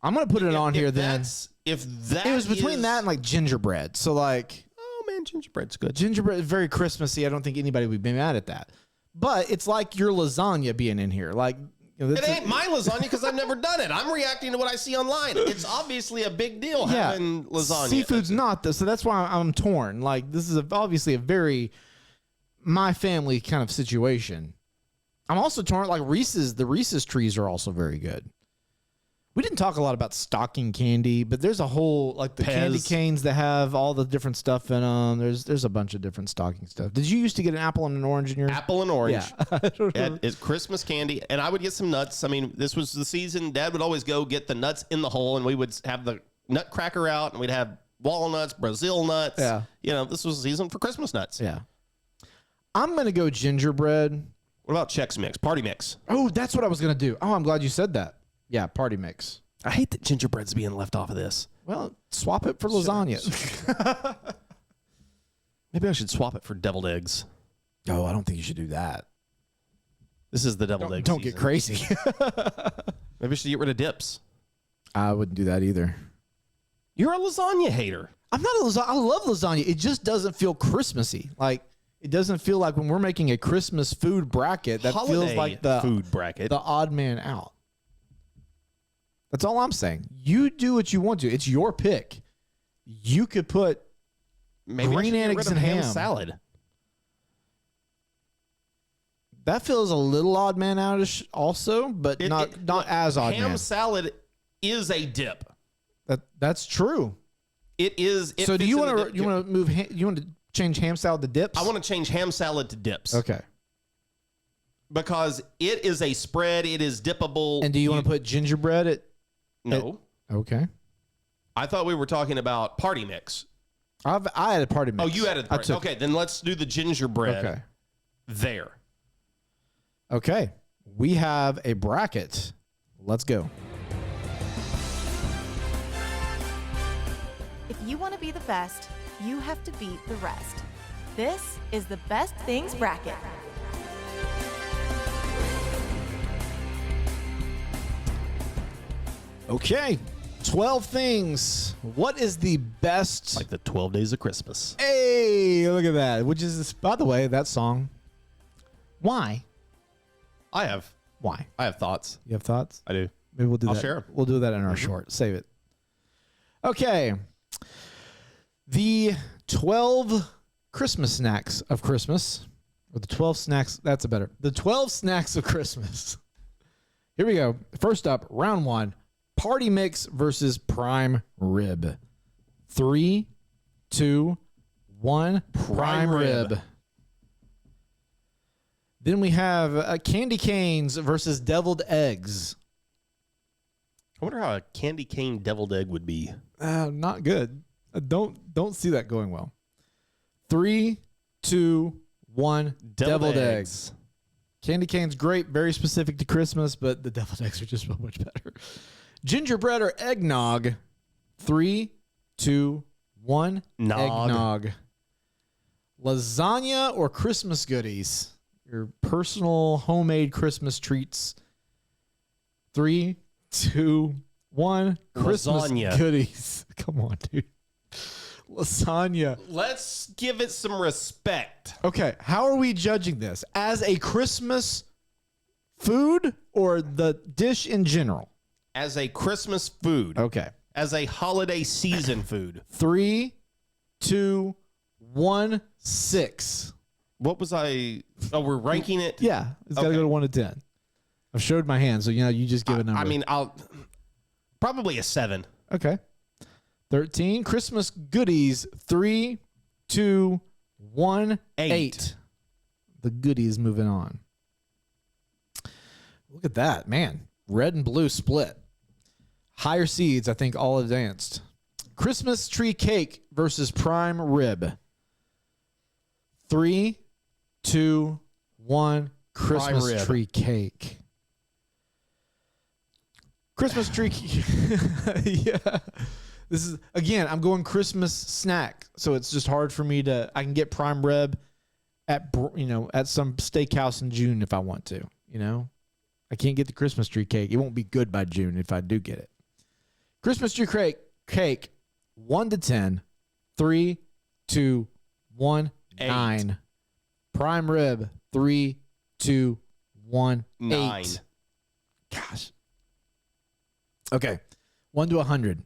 I'm gonna put it on here then. If that it was between that and like gingerbread. So like, oh man, gingerbread's good. Gingerbread is very Christmassy. I don't think anybody would be mad at that. But it's like your lasagna being in here. Like it ain't my lasagna because I've never done it. I'm reacting to what I see online. It's obviously a big deal having lasagna. Seafood's not though, so that's why I'm torn. Like this is obviously a very my family kind of situation. I'm also torn. Like the Reese's trees are also very good. We didn't talk a lot about stocking candy, but there's a whole like the candy canes that have all the different stuff in them. There's a bunch of different stocking stuff. Did you used to get an apple and an orange in yours? Apple and orange. Yeah. It's Christmas candy, and I would get some nuts. I mean, this was the season. Dad would always go get the nuts in the hole, and we would have the nutcracker out, and we'd have walnuts, Brazil nuts. Yeah. This was the season for Christmas nuts. Yeah. I'm gonna go gingerbread. What about Chex Mix? Party Mix. Oh, that's what I was gonna do. Oh, I'm glad you said that. Yeah, party mix. I hate that gingerbread's being left off of this. Well, swap it for lasagna. Maybe I should swap it for deviled eggs. Oh, I don't think you should do that. This is the deviled egg Don't season. get crazy. Maybe I should get rid of dips. I wouldn't do that either. You're a lasagna hater. I'm not a lasagna. I love lasagna. It just doesn't feel Christmassy. Like, it doesn't feel like when we're making a Christmas food bracket, that feels like the food bracket. The odd man out. That's all I'm saying. You do what you want to. It's your pick. You could put green eggs and ham salad. That feels a little odd man outish also, but not as odd man. Ham salad is a dip. That's true. It is. So do you want to move? You want to change ham salad to dips? I want to change ham salad to dips. Okay. Because it is a spread. It is dippable. And do you want to put gingerbread at? No. Okay. I thought we were talking about party mix. I had a party mix. Oh, you added party. Okay, then let's do the gingerbread. Okay. There. Okay. We have a bracket. Let's go. If you want to be the best, you have to beat the rest. This is the Best Things Bracket. Okay. 12 things. What is the best? Like the 12 Days of Christmas. Hey, look at that. Which is, by the way, that song. Why? I have thoughts. You have thoughts? I do. Maybe we'll do I'll that. share 'em. We'll do that in our short. Save it. Okay. The 12 Christmas snacks of Christmas. Or the 12 snacks. That's a better. The 12 snacks of Christmas. Here we go. First up, round one. Party mix versus prime rib. 3, 2, 1. Prime rib. Then we have candy canes versus deviled eggs. I wonder how a candy cane deviled egg would be. Not good. Don't see that going well. 3, 2, 1. Deviled eggs. Candy cane's great, very specific to Christmas, but the deviled eggs are just so much better. Gingerbread or eggnog. 3, 2, 1. Eggnog. Lasagna or Christmas goodies. Your personal homemade Christmas treats. 3, 2, 1. Christmas Lasagna. goodies. Come on, dude. Lasagna. Let's give it some respect. Okay, how are we judging this? As a Christmas food or the dish in general? As a Christmas food. Okay. As a holiday season food. 3, 2, 1, 6. What was I? Oh, we're ranking it? Yeah, it's got to go to 1 to 10. I've showed my hand, so you just give a number. I mean, I'll probably a 7. Okay. 13. Christmas goodies. 3, 2, 1, 8. The goodies moving on. Look at that, man. Red and blue split. Higher seeds, I think, all advanced. Christmas tree cake versus prime rib. 3, 2, 1. Christmas tree cake. Christmas tree. Yeah. This is, again, I'm going Christmas snack, so it's just hard for me to. I can get prime rib at some steakhouse in June if I want to. I can't get the Christmas tree cake. It won't be good by June if I do get it. Christmas tree cake, 1 to 10. 3, 2, 1, 9. Prime rib, 3, 2, 1, 9. 8. Gosh. Okay. 1 to 100.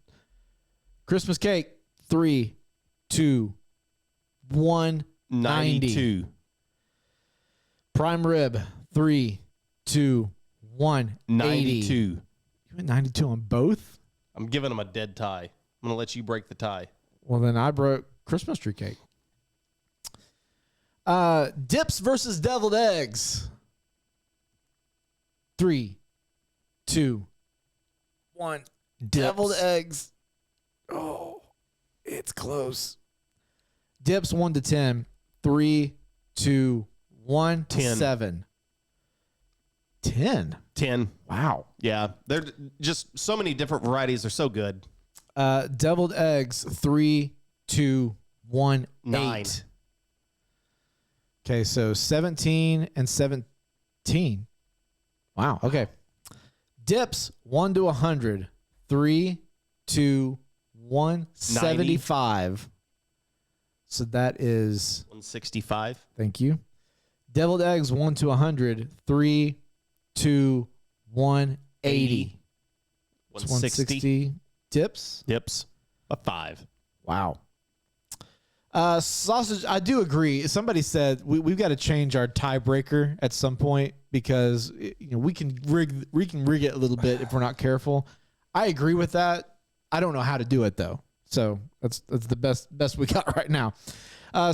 Christmas cake, 3, 2, 1, 92. Prime rib, 3, 2, 1, 92. 80. You went 92 on both? I'm giving them a dead tie. I'm going to let you break the tie. Well, then I broke Christmas tree cake. Dips versus deviled eggs. 3, 2, 1. Deviled eggs. Oh, it's close. Dips 1 to 10. 3, 2, 1. 10. 7. 10. 10. Wow. Yeah. They're just so many different varieties. They're so good. Deviled eggs. 3, 2, 1. 9. 8. Okay, so 17 and 17. Wow. Okay. Dips 1 to 100. 3, 2, 1. 75. So that is 165. Thank you. Deviled eggs 1 to 100. 3, 2, 1. 80. 160. Dips. Dips. A 5. Wow. Sausage, I do agree. Somebody said we've got to change our tiebreaker at some point because we can rig it a little bit if we're not careful. I agree with that. I don't know how to do it though. So that's the best we got right now.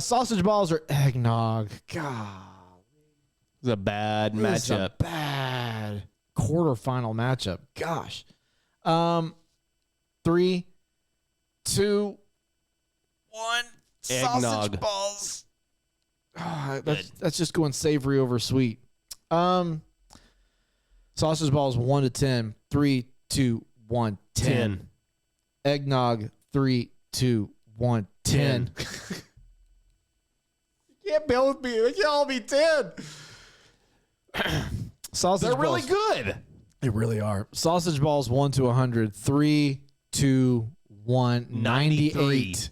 Sausage balls or eggnog. God, It's a bad matchup. Bad quarterfinal matchup. Gosh. 3, 2, 1. Eggnog. Sausage balls. Oh, that's just going savory over sweet. Sausage balls 1 to 10. 3, 2, 1, 10. Eggnog 3, 2, 1, 10. You can't both be. They can all be 10. Sausage They're balls. really good. They really are. Sausage balls 1 to 100. 3, 2, 1, 98.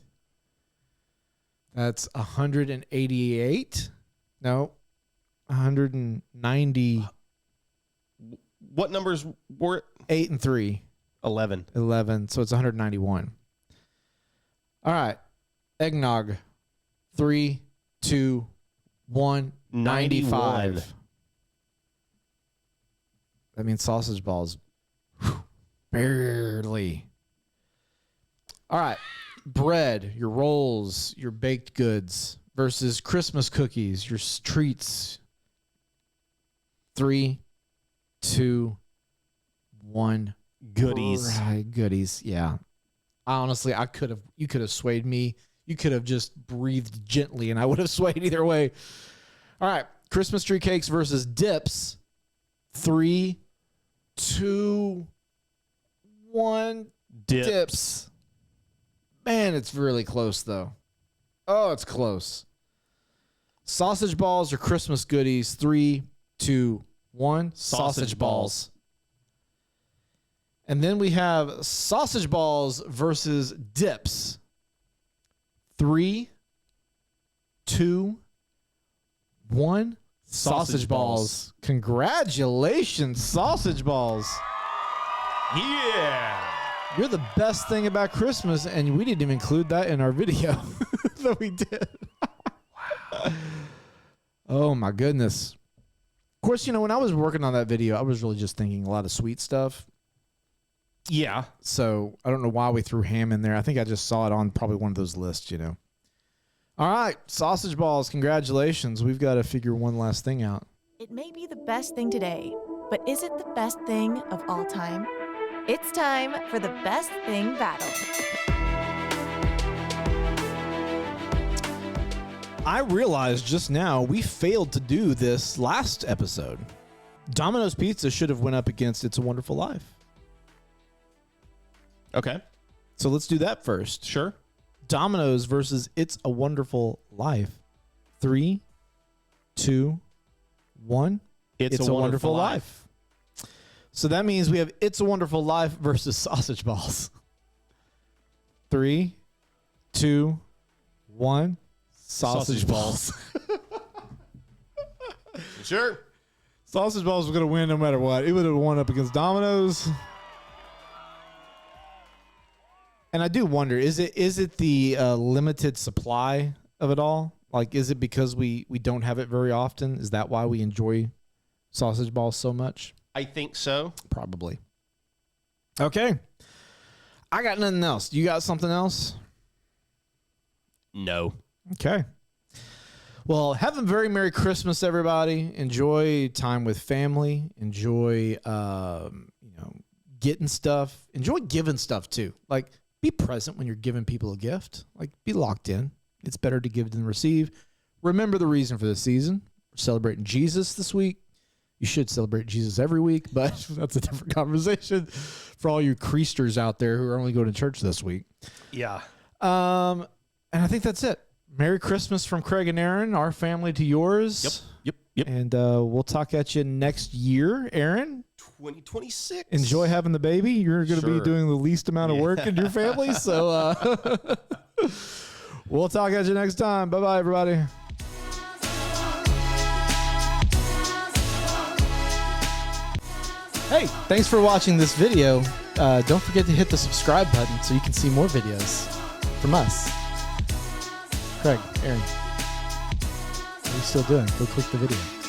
That's 188. No, 190. What numbers were it? 8 and 3. 11. 11. So it's 191. All right. Eggnog. 3, 2, 1, 95. That means sausage balls. Whew, barely. All right. Bread, your rolls, your baked goods versus Christmas cookies, your treats. 3, 2, 1. Goodies. Right, goodies. Yeah. Honestly, you could have swayed me. You could have just breathed gently and I would have swayed either way. All right. Christmas tree cakes versus dips. 3, 2, 1. Dips. Man, it's really close, though. Oh, it's close. Sausage balls or Christmas goodies. 3, 2, 1. Sausage balls. And then we have sausage balls versus dips. 3, 2, 1. Sausage balls. Congratulations, sausage balls. Yeah. You're the best thing about Christmas, and we didn't even include that in our video that we did. Wow. Oh, my goodness. Of course, when I was working on that video, I was really just thinking a lot of sweet stuff. Yeah. So I don't know why we threw ham in there. I think I just saw it on probably one of those lists, All right, sausage balls, congratulations. We've got to figure one last thing out. It may be the best thing today, but is it the best thing of all time? It's time for the best thing battle. I realized just now we failed to do this last episode. Domino's Pizza should have went up against It's a Wonderful Life. Okay. So let's do that first. Sure. Domino's versus It's a Wonderful Life. 3, 2, 1. It's a Wonderful Life. So that means we have It's a Wonderful Life versus sausage balls. 3, 2, 1. Sausage balls. Sure. Sausage balls was going to win no matter what. It would have won up against Domino's. And I do wonder, is it the limited supply of it all? Like, is it because we don't have it very often? Is that why we enjoy sausage balls so much? I think so. Probably. Okay. I got nothing else. You got something else? No. Okay. Well, have a very Merry Christmas, everybody. Enjoy time with family. Enjoy, getting stuff. Enjoy giving stuff, too. Like, be present when you're giving people a gift. Like, be locked in. It's better to give than receive. Remember the reason for the season. We're celebrating Jesus this week. You should celebrate Jesus every week, but that's a different conversation for all you creasters out there who are only going to church this week. Yeah. And I think that's it. Merry Christmas from Craig and Aaron, our family to yours. Yep. And we'll talk at you next year, Aaron. 2026. Enjoy having the baby. You're going to be doing the least amount of work in your family. So we'll talk at you next time. Bye-bye, everybody. Hey, thanks for watching this video. Don't forget to hit the subscribe button so you can see more videos from us. Craig, Aaron. What are you still doing? Go click the video.